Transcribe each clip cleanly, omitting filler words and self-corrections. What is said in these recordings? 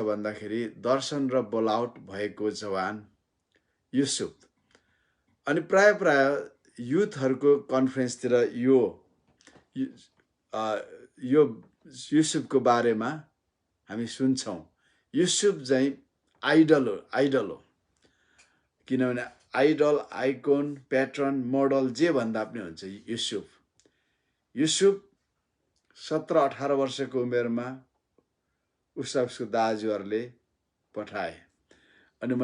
भन्दाखेरि दर्शन र बोलाउट भएको जवान युसुफ। अनि प्राय युथहरूको कन्फरेन्सतिर यो युसुफको बारेमा हामी सुन्छौँ। युसुफ चाहिँ आइडल हो, किनभने आइडल, आइकोन, प्याट्रन, मोडल जे भन्दा पनि हुन्छ। युसुफ 17-18 वर्षको उमेरमा उसको दाजुहरूले पठाए। अनि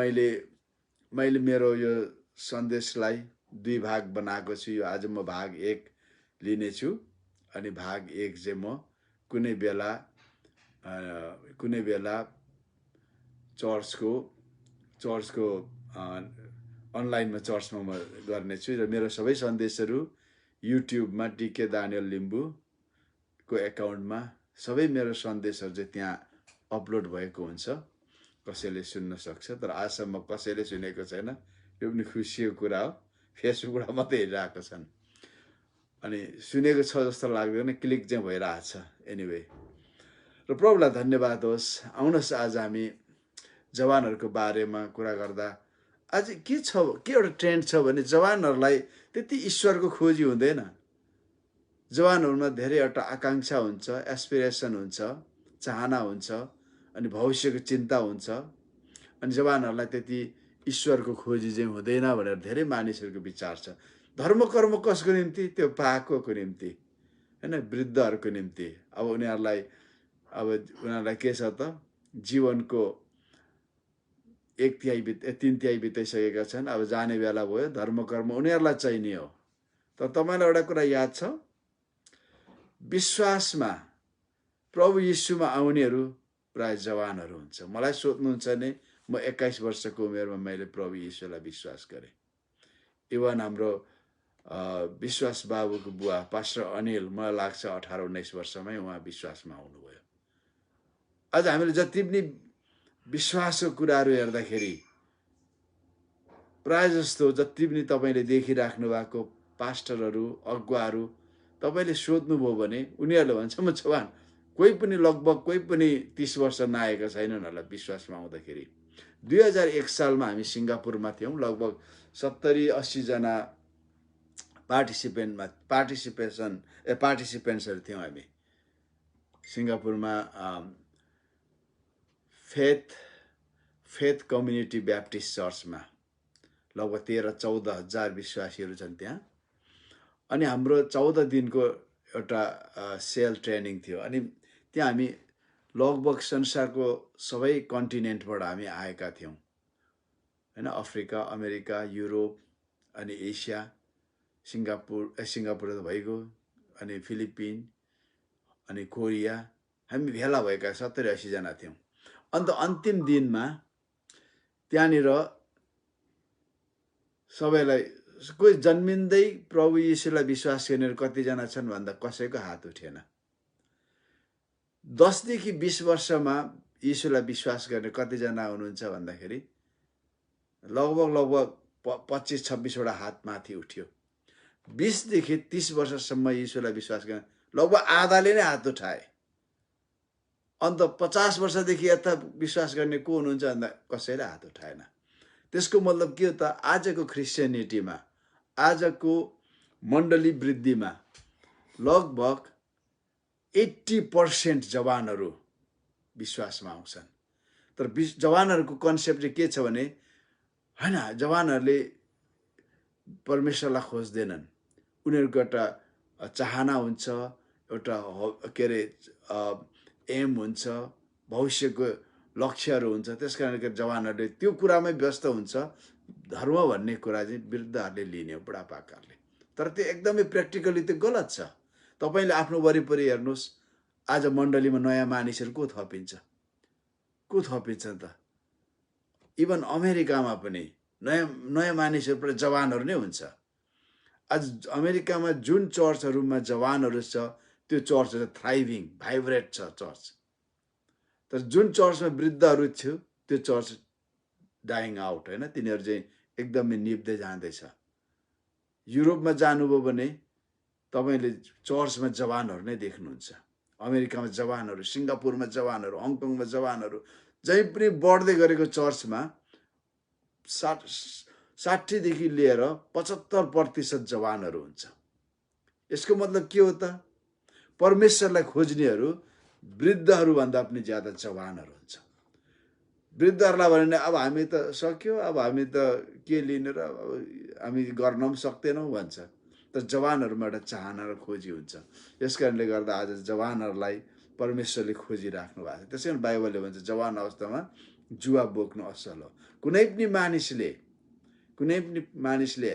मैले मेरो यो सन्देशलाई 2 भाग बनाएको छु। यो आज म भाग 1 लिनेछु अनि भाग 1 चाहिँ म कुनै बेला चर्चको अनलाइनमा चर्चमा म गर्नेछु। र मेरो सबै सन्देशहरू युट्युबमा DK दानियल लिम्बूको एकाउन्टमा सबै मेरो सन्देशहरू चाहिँ त्यहाँ अपलोड भएको हुन्छ, कसैले सुन्न सक्छ। तर आजसम्म कसैले सुनेको छैन, यो पनि खुसीको कुरा हो। फेसबुकबाट मात्रै हेरिरहेको छन् अनि सुनेको छ जस्तो लाग्दैन, क्लिक चाहिँ भइरहेछ। एनिवे, र प्रभुलाई धन्यवाद होस्। आउनुहोस् आज हामी जवानहरूको बारेमा कुरा गर्दा आज के एउटा ट्रेन्ड छ भने जवानहरूलाई त्यति ईश्वरको खोजी हुँदैन। जवानहरूमा धेरैवटा आकाङ्क्षा हुन्छ, एस्पिरेसन हुन्छ, चाहना हुन्छ, अनि भविष्यको चिन्ता हुन्छ। अनि जवानहरूलाई त्यति ईश्वरको खोजी चाहिँ हुँदैन भनेर धेरै मानिसहरूको विचार छ। धर्म कर्म कसको निम्ति? त्यो पाएकोको निम्ति, हैन, वृद्धहरूको निम्ति। अब उनीहरूलाई के छ त, जीवनको 1/3 बिताइसकेका छन्। अब जाने बेला भयो। धर्म कर्म उनीहरूलाई चाहिने हो। तर तपाईलाई एउटा कुरा याद छ, विश्वासमा प्रभु यीशुमा आउनेहरू प्राय जवानहरू हुन्छ। मलाई सोध्नुहुन्छ भने म 21 वर्षको उमेरमा मैले प्रभु यीशुलाई विश्वास गरेँ। इवन हाम्रो विश्वास बाबुको बुवा पास्टर अनिल, मलाई लाग्छ 18-19 वर्षमै उहाँ विश्वासमा आउनुभयो। आज हामीले जति पनि विश्वासको कुराहरू हेर्दाखेरि प्राय जस्तो जति पनि तपाईले देखिराख्नु भएको पास्टरहरू, अगुवाहरू, तपाईले सोध्नुभयो भने उनीहरूले भन्छ म जवान। कोही पनि 30 वर्ष नआएका छैनन् होला विश्वासमा आउँदाखेरि। 2001 सालमा हामी सिङ्गापुरमा थियौँ। लगभग 70-80 जना पार्टिसिपेन्ट्सहरू थियौँ हामी सिङ्गापुरमा। फेथ कम्युनिटी ब्याप्टिस्ट चर्चमा लगभग 13-14 हजार विश्वासीहरू छन् त्यहाँ। अनि हाम्रो 14 दिनको एउटा सेल ट्रेनिङ थियो। अनि त्यहाँ हामी लगभग संसारको सबै कन्टिनेन्टबाट हामी आएका थियौँ, हैन। अफ्रिका, अमेरिका, युरोप, अनि एसिया, सिङ्गापुर त भइगयो, अनि फिलिपिन, अनि कोरिया, हामी भेला भएका 70-80 जना थियौँ। अन्त अन्तिम दिनमा त्यहाँनिर सबैलाई, कोही जन्मिँदै प्रभु यीशुलाई विश्वास गर्नेहरू कतिजना छन् भन्दा कसैको हात उठेन। 10 देखि 20 वर्षमा यीशुलाई विश्वास गर्ने कतिजना हुनुहुन्छ भन्दाखेरि लगभग 25-26 वटा हात माथि उठ्यो। 20 देखि 30 वर्षसम्म यीशुलाई विश्वास गर्ने लगभग आधाले नै हात उठाए। अन्त 50 वर्षदेखि यता विश्वास गर्ने को हुनुहुन्छ भन्दा कसैले हात उठाएन। त्यसको मतलब के हो त, आजको क्रिस्चियनिटीमा, आजको मण्डली वृद्धिमा लगभग 80% जवानहरू विश्वासमा आउँछन्। तर जवानहरूको कन्सेप्ट चाहिँ के छ भने, हैन, जवानहरूले परमेश्वरलाई खोज्दैनन्। उनीहरूको एउटा चाहना हुन्छ, एउटा एम हुन्छ, भविष्यको लक्ष्यहरू हुन्छ। त्यसकारणले जवानहरूले त्यो कुरामै व्यस्त हुन्छ। धर्म भन्ने कुरा चाहिँ वृद्धहरूले लिने हो, बुढापाकाहरूले। तर त्यो एकदमै प्र्याक्टिकली त्यो गलत छ। तपाईले आफ्नो वरिपरि हेर्नुहोस्, आज मण्डलीमा नयाँ मानिसहरू को थपिन्छ त? इभन अमेरिकामा पनि नयाँ मानिसहरू जवानहरू नै हुन्छ। आज अमेरिकामा जुन चर्चहरूमा जवानहरू छ, त्यो चर्च थ्राइभिङ, भाइब्रेट छ चर्च। तर जुन चर्चमा वृद्धहरू थियो, त्यो चर्च डाइङ आउट, हैन। तिनीहरू चाहिँ एकदमै निप्दै जाँदैछ। युरोपमा जानुभयो भने तपाईले चर्चमा जवानहरू नै देख्नुहुन्छ। अमेरिकामा जवानहरू, सिङ्गापुरमा जवानहरू, हङकङमा जवानहरू, जहीँ पनि बढ्दै गरेको चर्चमा 60 देखि लिएर 75% जवानहरू हुन्छ। यसको मतलब के हो त? परमेश्वरलाई खोज्नेहरू वृद्धहरूभन्दा पनि ज्यादा जवानहरू हुन्छ। वृद्धहरूलाई भने अब हामी त सक्यो, अब हामी त के लिने र हामी गर्न पनि सक्दैनौँ भन्छ। तर जवानहरूमा एउटा चाहना र खोजी हुन्छ। यस कारणले गर्दा आज जवानहरूलाई परमेश्वरले खोजिराख्नु भएको छ। त्यसै कारण बाइबलले भन्छ जवान अवस्थामा जुवा बोक्नु असल हो। कुनै पनि मानिसले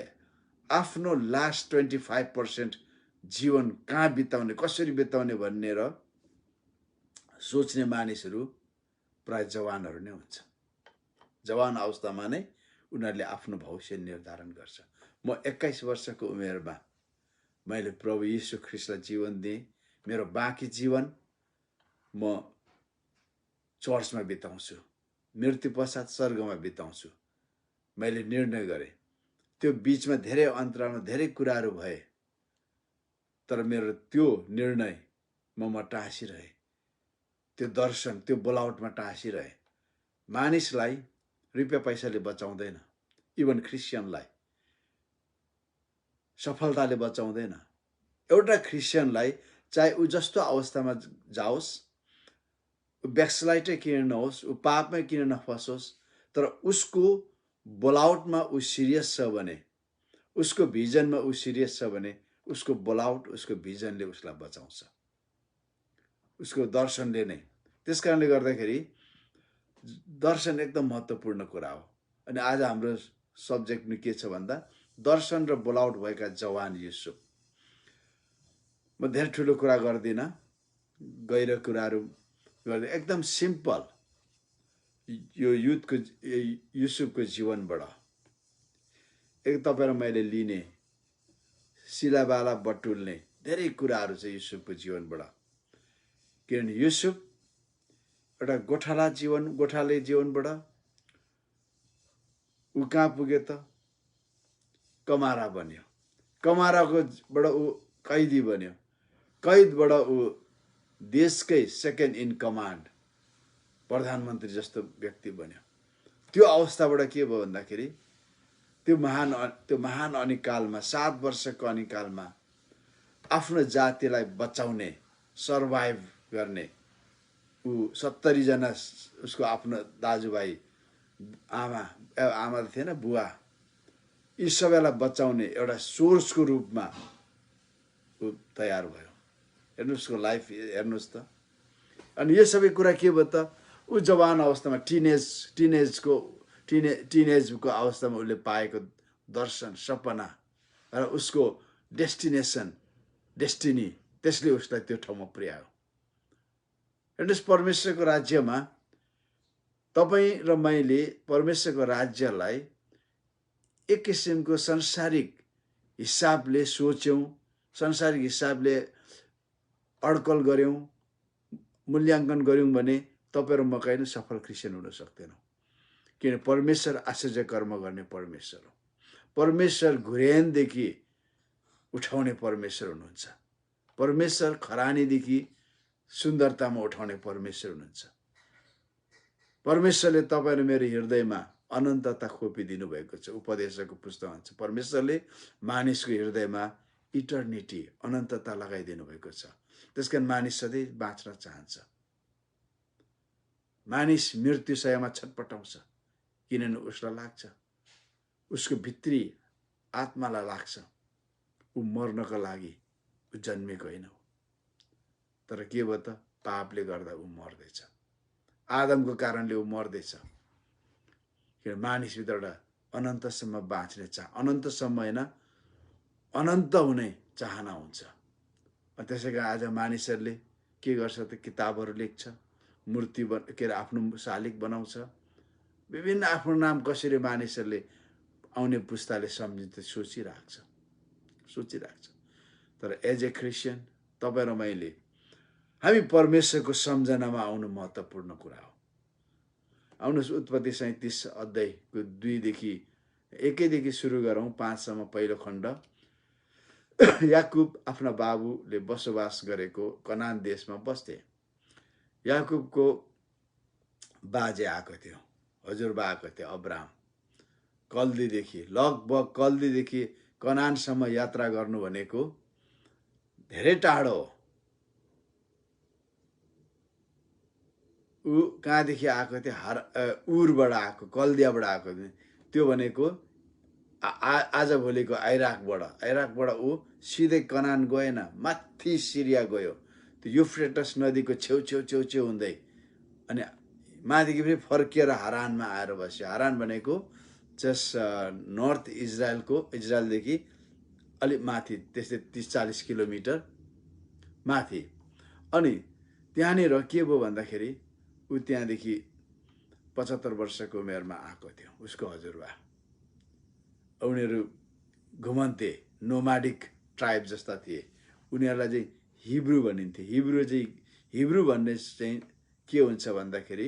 आफ्नो लास्ट 25% जीवन कहाँ बिताउने, कसरी बिताउने भन्ने र सोच्ने मानिसहरू प्राय जवानहरू नै हुन्छ। जवान अवस्थामा नै उनीहरूले आफ्नो भविष्य निर्धारण गर्छ। म 21 वर्षको उमेरमा मैले प्रभु यीशु ख्रीष्टलाई जीवन दिएँ। मेरो बाँकी जीवन म चर्चमा बिताउँछु, मृत्यु पश्चात स्वर्गमा बिताउँछु। मैले निर्णय गरेँ। त्यो बीचमा धेरै अन्तरालमा धेरै कुराहरू भए, तर मेरो त्यो निर्णयमा टाँसिरहे। त्यो दर्शन, त्यो बोलावटमा टाँसिरहे। मानिसलाई रुपियाँ पैसाले बचाउँदैन, इभन क्रिस्चियनलाई सफलताले बचाउँदैन। एउटा क्रिस्चियनलाई चाहे ऊ जस्तो अवस्थामा जाओस्, ऊ ब्याकस्लाइडै किन नहोस्, ऊ पापमै किन नफसोस्, तर उसको बोलावटमा ऊ सिरियस छ भने, उसको भिजनमा ऊ सिरियस छ भने, उसको बोलावट, उसको भिजनले उसलाई बचाउँछ, उसको दर्शनले नै। त्यस कारणले गर्दाखेरि दर्शन एकदम महत्त्वपूर्ण कुरा हो। अनि आज हाम्रो सब्जेक्ट के छ भन्दा दर्शन र बोलावट भएका जवान युसुफ। म धेरै ठुलो कुरा गर्दिनँ, गहिरो कुराहरू गर्दै एकदम सिम्पल यो युसुफको जीवनबाट एक तपाईँ र मैले लिने सिलाबाला बटुल्ने धेरै कुराहरू छ युसुफको जीवनबाट। किनभने युसुफ एउटा गोठाले जीवनबाट ऊ कहाँ पुग्यो त? कमारा बन्यो। कमाराकोबाट ऊ कैदी बन्यो। कैदबाट ऊ देशकै सेकेन्ड इन कमान्ड, प्रधानमन्त्री जस्तो व्यक्ति बन्यो। त्यो अवस्थाबाट के भयो भन्दाखेरि त्यो महान अनिकालमा 7 वर्षको अनिकालमा आफ्नो जातिलाई बचाउने, सर्भाइभ गर्ने, ऊ 70 जना उसको आफ्नो दाजुभाइ, आमा त थिएन, बुवा, यी सबैलाई बचाउने एउटा सोर्सको रूपमा ऊ तयार भयो। हेर्नुहोस् उसको लाइफ, हेर्नुहोस् त। अनि यो सबै कुरा के भयो त? ऊ जवान अवस्थामा टिनेजको अवस्थामा उसले पाएको दर्शन, सपना र उसको डेस्टिनी, त्यसले उसलाई त्यो ठाउँमा पुर्यायो। हेर्नुहोस्, परमेश्वरको राज्यमा तपाईँ र मैले परमेश्वरको राज्यलाई एक किसिमको सांसारिक हिसाबले सोच्यौँ, सांसारिक हिसाबले अड्कल गऱ्यौँ, मूल्याङ्कन गऱ्यौँ भने तपाईँ र म कहिले सफल क्रिस्चियन हुन सक्दैनौँ। किन? परमेश्वर आश्चर्य कर्म गर्ने परमेश्वर हो। परमेश्वर घुर्यानदेखि उठाउने परमेश्वर हुनुहुन्छ। परमेश्वर खरानीदेखि सुन्दरतामा उठाउने परमेश्वर हुनुहुन्छ। परमेश्वरले तपाईँ र मेरो हृदयमा अनन्तता खोपिदिनु भएको छ। उपदेशको पुस्तक भन्छ परमेश्वरले मानिसको हृदयमा इटर्निटी, अनन्तता लगाइदिनु भएको छ। त्यसकारण मानिस सधैँ बाँच्न चाहन्छ। मानिस मृत्युशयमा छटपटाउँछ, किनभने उसलाई लाग्छ, उसको भित्री आत्मालाई लाग्छ ऊ मर्नको लागि ऊ जन्मेको होइन हो। तर के भयो त? पापले गर्दा ऊ मर्दैछ। आदमको कारणले ऊ मर्दैछ। किन? मानिसभित्र एउटा अनन्तसम्म बाँच्ने अनन्तसम्म होइन, अनन्त हुने चाहना हुन्छ। त्यसै कारण आज मानिसहरूले के गर्छ त? किताबहरू लेख्छ, मूर्ति आफ्नो शालिग बनाउँछ, विभिन्न आफ्नो नाम कसरी मानिसहरूले आउने पुस्ताले सम्झिन्छ सोचिराख्छ। तर एज ए क्रिस्चियन तपाईँ र मैले हामी परमेश्वरको सम्झनामा आउनु महत्त्वपूर्ण कुरा हो। आउनुहोस्, उत्पत्ति 37 अध्यायको 1देखि सुरु गरौँ 5सम्म पहिलो खण्ड। याकुब आफ्ना बाबुले बसोबास गरेको कनान देशमा बस्थे। याकुबको बाजे आएको थियो, हजुरबा आएको थियो अब्राहम। कल्दीदेखि लगभग कल्दीदेखि कनानसम्म यात्रा गर्नु भनेको धेरै टाढो हो। ऊ कहाँदेखि आएको थियो? उरबाट आएको, कल्दियाबाट आएको थियो। त्यो भनेको आजभोलिको आइराकबाट ऊ सिधै कनान गएन, माथि सिरिया गयो। त्यो युफ्रेटस नदीको छेउ हुँदै अनि माथिदेखि फेरि फर्किएर हारानमा आएर बस्यो। हारान भनेको जस्ट नर्थ इजरायलदेखि अलिक माथि, त्यस्तै 30-40 किलोमिटर माथि। अनि त्यहाँनिर के भयो भन्दाखेरि ऊ त्यहाँदेखि 75 वर्षको उमेरमा आएको थियो, उसको हजुरबा। उनीहरू घुमन्ते नोमाडिक ट्राइब जस्ता थिए। उनीहरूलाई चाहिँ हिब्रू भनिन्थ्यो। हिब्रू भन्ने चाहिँ के हुन्छ भन्दाखेरि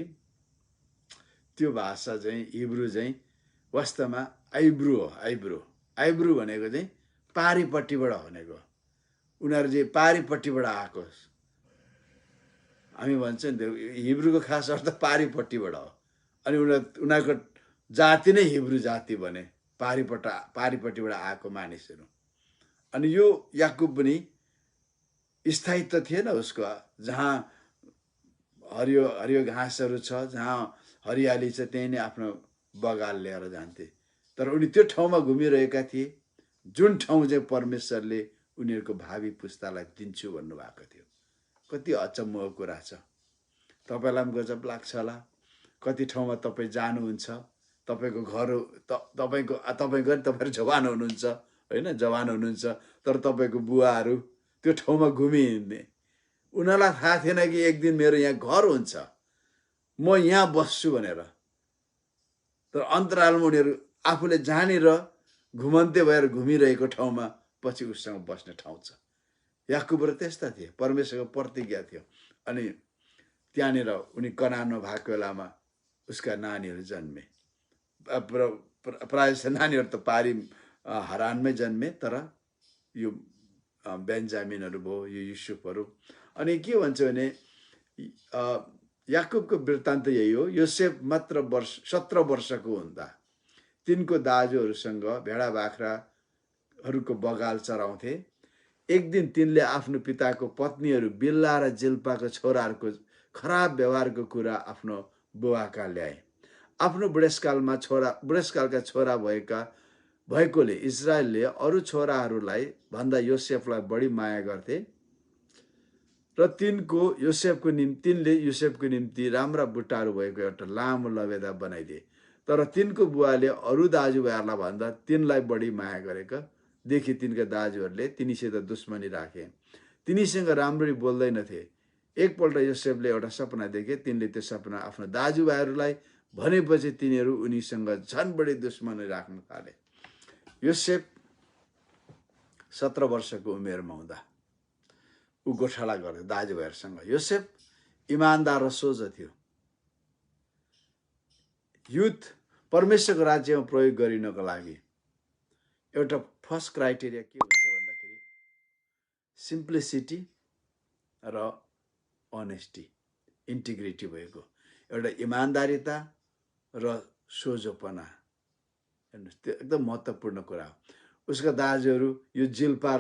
त्यो भाषा चाहिँ हिब्रू चाहिँ वास्तवमा आइब्रू हो। आइब्रू भनेको चाहिँ पारिपट्टिबाट भनेको। उनीहरू चाहिँ पारिपट्टिबाट आएको। हामी भन्छौँ नि हिब्रूको खास अर्थ पारिपट्टिबाट हो। अनि उनीहरूको जाति नै हिब्रू जाति भने, पारिपट्टिबाट आएको मानिसहरू। अनि यो याकुब पनि स्थायित्व थिएन उसको। जहाँ हरियो घाँसहरू छ, जहाँ हरियाली छ, त्यही नै आफ्नो बगाल लिएर जान्थे। तर उनी त्यो ठाउँमा घुमिरहेका थिए जुन ठाउँ चाहिँ परमेश्वरले उनीहरूको भावी पुस्तालाई दिन्छु भन्नुभएको थियो। कति अचम्मको कुरा छ। तपाईँलाई पनि गजब लाग्छ होला। कति ठाउँमा तपाईँ जानुहुन्छ, तपाईँको घर तपाईँहरू जवान हुनुहुन्छ होइन, जवान हुनुहुन्छ, तर तपाईँको बुवाहरू त्यो ठाउँमा घुमिहिँड्ने। उनीहरूलाई थाहा थिएन कि एक दिन मेरो यहाँ घर हुन्छ, म यहाँ बस्छु भनेर। तर अन्तरालमा उनीहरू आफूले जानेर घुमन्ते भएर घुमिरहेको ठाउँमा पछि उसँग बस्ने ठाउँ छ। याकुबहरू त्यस्ता थिए, परमेश्वरको प्रतिज्ञा थियो। अनि त्यहाँनिर उनी कनानमा भएको बेलामा उसका नानीहरू जन्मे। प्रायः जस्तो नानीहरू त हारानमै जन्मे, तर यो बेन्जामिनहरू भयो, यो युसुफहरू। अनि के भन्छ भने याकुबको वृत्तान्त यही हो। योसेफ मात्र 17 वर्षको हुँदा तिनको दाजुहरूसँग भेडा बाख्राहरूको बगाल चराउँथे। एक दिन तिनले आफ्नो पिताको पत्नीहरू बिल्ला र जिल्पाको छोराहरूको खराब व्यवहारको कुरा आफ्नो बुवाका ल्याए। आफ्नो बुढेसकालका छोरा भएकोले इजरायलले अरू छोराहरूलाई भन्दा योसेफलाई बढी माया गर्थे र तिनले योसेफको निम्ति राम्रा बुट्टाहरू भएको एउटा लामो लबेदा बनाइदिए। तर तिनको बुवाले अरू दाजुभाइहरूलाई भन्दा तिनलाई बढी माया गरेका देखि तिनका दाजुहरूले तिनीसित दुश्मनी राखे। तिनीसँग राम्ररी बोल्दैनथे। एकपल्ट योसेफले एउटा सपना देखे। तिनले त्यो सपना आफ्नो दाजुभाइहरूलाई भनेपछि तिनीहरू उनीसँग झन् बढी दुश्मनी राख्न थाले। योसेफ 17 वर्षको उमेरमा हुँदा ऊ गोठाला गर्थ्यो दाजुभाइहरूसँग। योसेफ इमान्दार र सोझो थियो। युथ परमेश्वरको राज्यमा प्रयोग गरिनको लागि एउटा फर्स्ट क्राइटेरिया के हुन्छ भन्दाखेरि सिम्प्लिसिटी र अनेस्टी, इन्टिग्रिटी भएको एउटा इमान्दारिता र सोझोपना। हेर्नुहोस्, त्यो एकदम महत्त्वपूर्ण कुरा हो। उसका दाजुहरू यो जिल्पा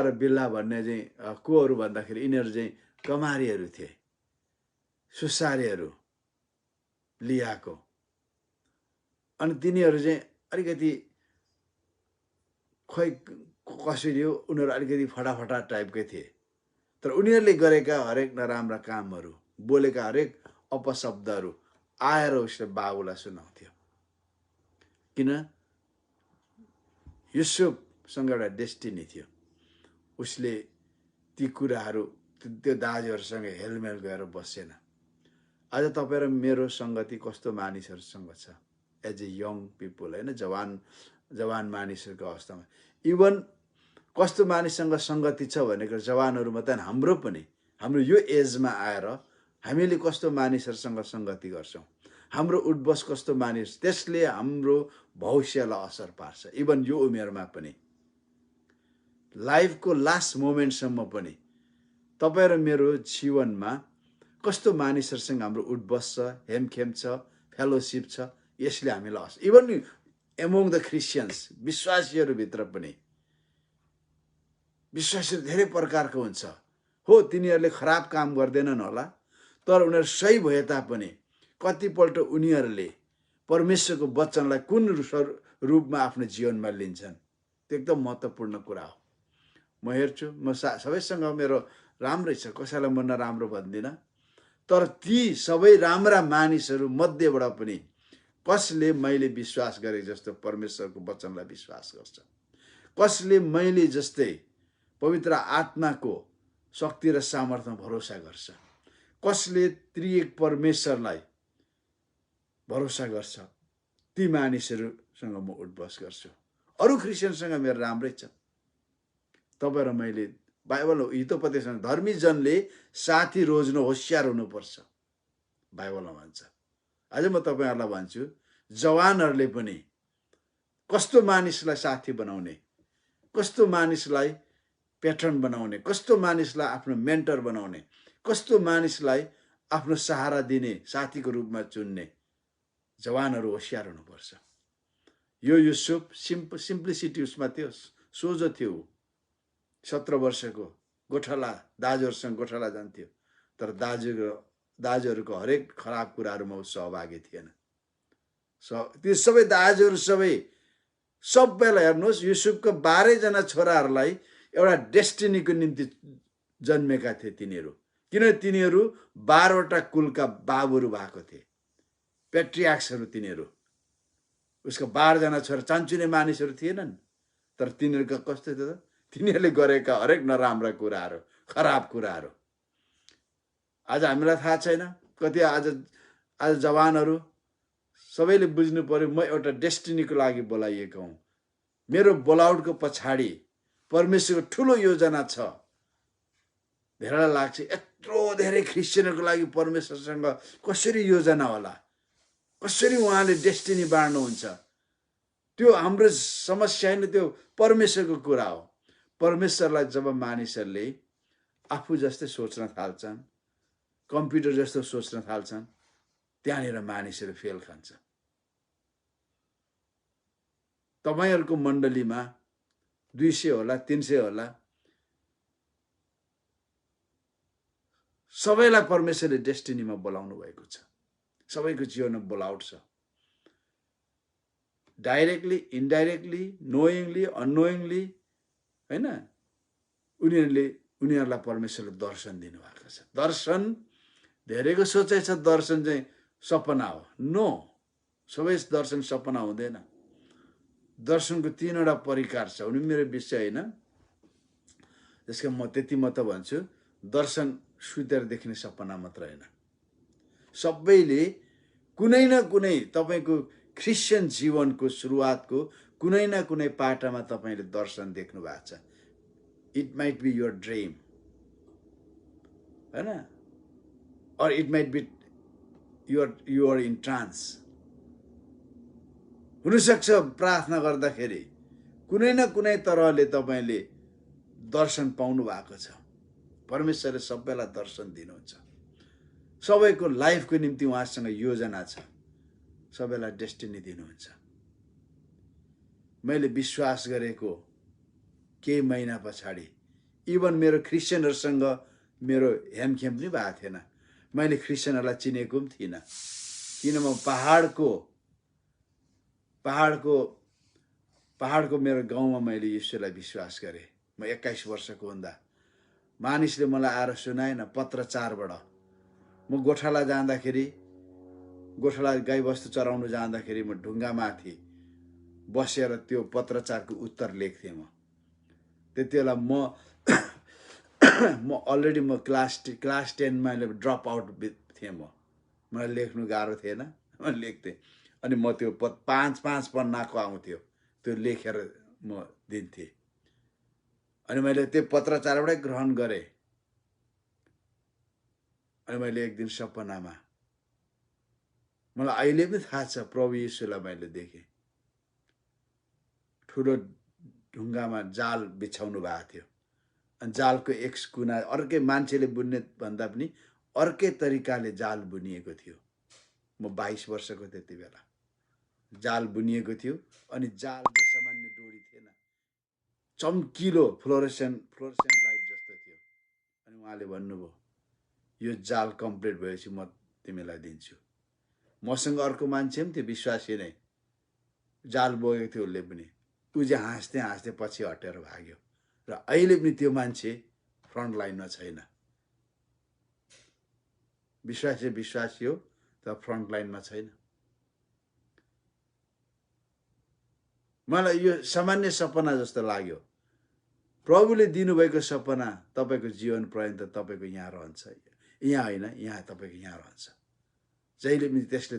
र बिल्ला भन्ने चाहिँ कोहरू भन्दाखेरि यिनीहरू चाहिँ कमारीहरू थिए, सुसारेहरू लियाको। अनि तिनीहरू चाहिँ अलिकति खोइ कसरी हो, उनीहरू अलिकति फटाफटा टाइपकै थिए। तर उनीहरूले गरेका हरेक नराम्रा कामहरू, बोलेका हरेक अपशब्दहरू आएर उसले बाबुलाई सुनाउँथ्यो। किन? युसुफसँग एउटा डेस्टिनी थियो। उसले ती कुराहरू त्यो दाजुहरूसँग हेलमेल गएर बसेन। आज तपाईँ र मेरो सङ्गति कस्तो मानिसहरूसँग छ? एज ए यङ पिपुल होइन, जवान मानिसहरूको अवस्थामा इभन कस्तो मानिससँग सङ्गति छ भनेको जवानहरू मात्रै हाम्रो यो एजमा आएर हामीले कस्तो मानिसहरूसँग सङ्गति गर्छौँ, हाम्रो उठबस कस्तो मानिस, त्यसले हाम्रो भविष्यलाई असर पार्छ। इभन यो उमेरमा पनि, लाइफको लास्ट मोमेन्टसम्म पनि तपाईँ र मेरो जीवनमा कस्तो मानिसहरूसँग हाम्रो उठबस छ, हेमखेम छ, फेलोसिप छ, यसले हामीलाई इभन एमोङ द क्रिस्चियन्स, विश्वासीहरूभित्र पनि विश्वासी धेरै प्रकारको हुन्छ। हो, तिनीहरूले खराब काम गर्दैनन् होला, तर उनीहरू सही भए तापनि कतिपल्ट उनीहरूले परमेश्वरको वचनलाई कुन रूपमा आफ्नो जीवनमा लिन्छन्, त्यो एकदम महत्त्वपूर्ण कुरा हो। म हेर्छु, म सबैसँग मेरो राम्रै छ, कसैलाई म नराम्रो भन्दिनँ, तर ती सबै राम्रा मानिसहरू मध्येबाट पनि कसले मैले विश्वास गरे जस्तो परमेश्वरको वचनलाई विश्वास गर्छ, कसले मैले जस्तै पवित्र आत्माको शक्ति र सामर्थ्यमा भरोसा गर्छ, कसले त्रिएक परमेश्वरलाई भरोसा गर्छ, ती मानिसहरूसँग म उठबस गर्छु। अरू क्रिस्चियनसँग मेरो राम्रै छ। तपाईँ र मैले बाइबल हितोपदेशमा धर्मी जनले साथी रोज्न होसियार हुनुपर्छ बाइबलमा भन्छ। आज म तपाईँहरूलाई भन्छु, जवानहरूले पनि कस्तो मानिसलाई साथी बनाउने, कस्तो मानिसलाई प्याटर्न बनाउने, कस्तो मानिसलाई आफ्नो मेन्टर बनाउने, कस्तो मानिसलाई आफ्नो सहारा दिने साथीको रूपमा चुन्ने जवानहरू होसियार हुनुपर्छ। यो युसुफ सिम्प्लिसिटी उसमा थियो, सोझो थियो। 17 वर्षको गोठाला दाजुहरूसँग गोठाला जान्थ्यो, तर दाजुहरूको हरेक खराब कुराहरूमा ऊ सहभागी थिएन। ती सबै दाजुहरू सबैलाई हेर्नुहोस्, युसुफको 12 जना छोराहरूलाई एउटा डेस्टिनीको निम्ति जन्मेका थिए तिनीहरू, किनभने तिनीहरू 12 वटा कुलका बाबुहरू भएको थिए, पेट्रियाक्सहरू तिनीहरू। उसको 12 जना छोरा चान्चुने मानिसहरू थिएनन्, तर तिनीहरूका कस्तो थियो त, तिनीहरूले गरेका हरेक नराम्रा कुराहरू, खराब कुराहरू। आज हामीलाई थाहा छैन, कति आज जवानहरू सबैले बुझ्नु पर्यो, म एउटा डेस्टिनीको लागि बोलाइएको हुँ। मेरो बोलाउटको पछाडि परमेश्वरको ठुलो योजना छ। धेरैलाई लाग्छ यत्रो धेरै क्रिस्चियनहरूको लागि परमेश्वरसँग कसरी योजना होला, कसरी उहाँले डेस्टिनी बाँड्नुहुन्छ। त्यो हाम्रो समस्या होइन, त्यो परमेश्वरको कुरा हो। परमेश्वरलाई जब मानिसहरूले आफू जस्तै सोच्न थाल्छन्, कम्प्युटर जस्तो सोच्न थाल्छन्, त्यहाँनिर मानिसहरू फेल खान्छ। तपाईँहरूको मण्डलीमा 200 होला, 300 होला, सबैलाई परमेश्वरले डेस्टिनीमा बोलाउनु भएको छ। सबैको जीवनमा बोलाउट छ। डाइरेक्टली, इन्डाइरेक्टली, नोइङली, अननोइङली, होइन, उनीहरूलाई परमेश्वरले दर्शन दिनुभएको छ। दर्शन, धेरैको सोचाइ छ दर्शन चाहिँ सपना हो। नो, सबै दर्शन सपना हुँदैन। दर्शनको 3वटा परिकार छ। उनी मेरो विषय होइन, त्यसको म त्यति मात्र भन्छु, दर्शन सुतेर देख्ने सपना मात्र होइन। सबैले कुनै न कुनै तपाईँको क्रिस्चियन जीवनको सुरुवातको कुनै न कुनै पाटामा तपाईँले दर्शन देख्नु भएको छ। It might be your dream, होइन, or it might be you are in trance। हुनसक्छ प्रार्थना गर्दाखेरि कुनै न कुनै तरहले तपाईँले दर्शन पाउनु भएको छ। परमेश्वरले सबैलाई दर्शन दिनुहुन्छ। सबैको लाइफको निम्ति उहाँसँग योजना छ। सबैलाई डेस्टिनी दिनुहुन्छ। मैले विश्वास गरेको केही महिना पछाडि इभन मेरो क्रिस्चियनहरूसँग मेरो हेमखेम पनि भएको थिएन। मैले क्रिस्चियनहरूलाई चिनेको पनि थिइनँ, किन म पहाडको मेरो गाउँमा मैले ईश्वरलाई विश्वास गरेँ। म 21 वर्षको हुँदा मानिसले मलाई आएर सुनाएन, पत्रचारबाट। म गोठाला जाँदाखेरि, गोठाला गाई बस्तु चराउनु जाँदाखेरि म ढुङ्गामाथि बसेर त्यो पत्रचारको उत्तर लेख्थेँ। म त्यति बेला म अलरेडी क्लास 10 मा ड्रप आउट थिएँ। मलाई लेख्नु गाह्रो थिएन, म लेख्थेँ। अनि म त्यो 5 पन्नाको आउँथ्यो, त्यो लेखेर म दिन्थेँ। अनि मैले त्यो पत्रचारबाटै ग्रहण गरेँ। अनि मैले एक दिन सपनामा, मलाई अहिले पनि थाहा छ, प्रभु येशूलाई मैले देखेँ। ठुलो ढुङ्गामा जाल बिछाउनु भएको थियो, अनि जालको एक कुना अर्कै मान्छेले बुन्ने भन्दा पनि अर्कै तरिकाले जाल बुनिएको थियो। म 22 वर्षको त्यति बेला जाल बुनिएको थियो अनि जालले सामान्य डोरी थिएन, चम्किलो फ्लोरेसेन्ट लाइट जस्तो थियो। अनि उहाँले भन्नुभयो यो जाल कम्प्लिट भएपछि म तिमीलाई दिन्छु। मसँग अर्को मान्छे पनि थियो विश्वासी नै, जाल बोकेको थियो उसले पनि। ऊ चाहिँ हाँस्दै हाँस्दै पछि हटेर भाग्यो र अहिले पनि त्यो मान्छे फ्रन्ट लाइनमा छैन। विश्वासी हो तर फ्रन्ट लाइनमा छैन। मलाई यो सामान्य सपना जस्तो लाग्यो। प्रभुले दिनुभएको सपना तपाईँको जीवन पर्यन्त तपाईँको यहाँ रहन्छ, यहाँ होइन, यहाँ तपाईँको यहाँ रहन्छ। जहिले पनि त्यसले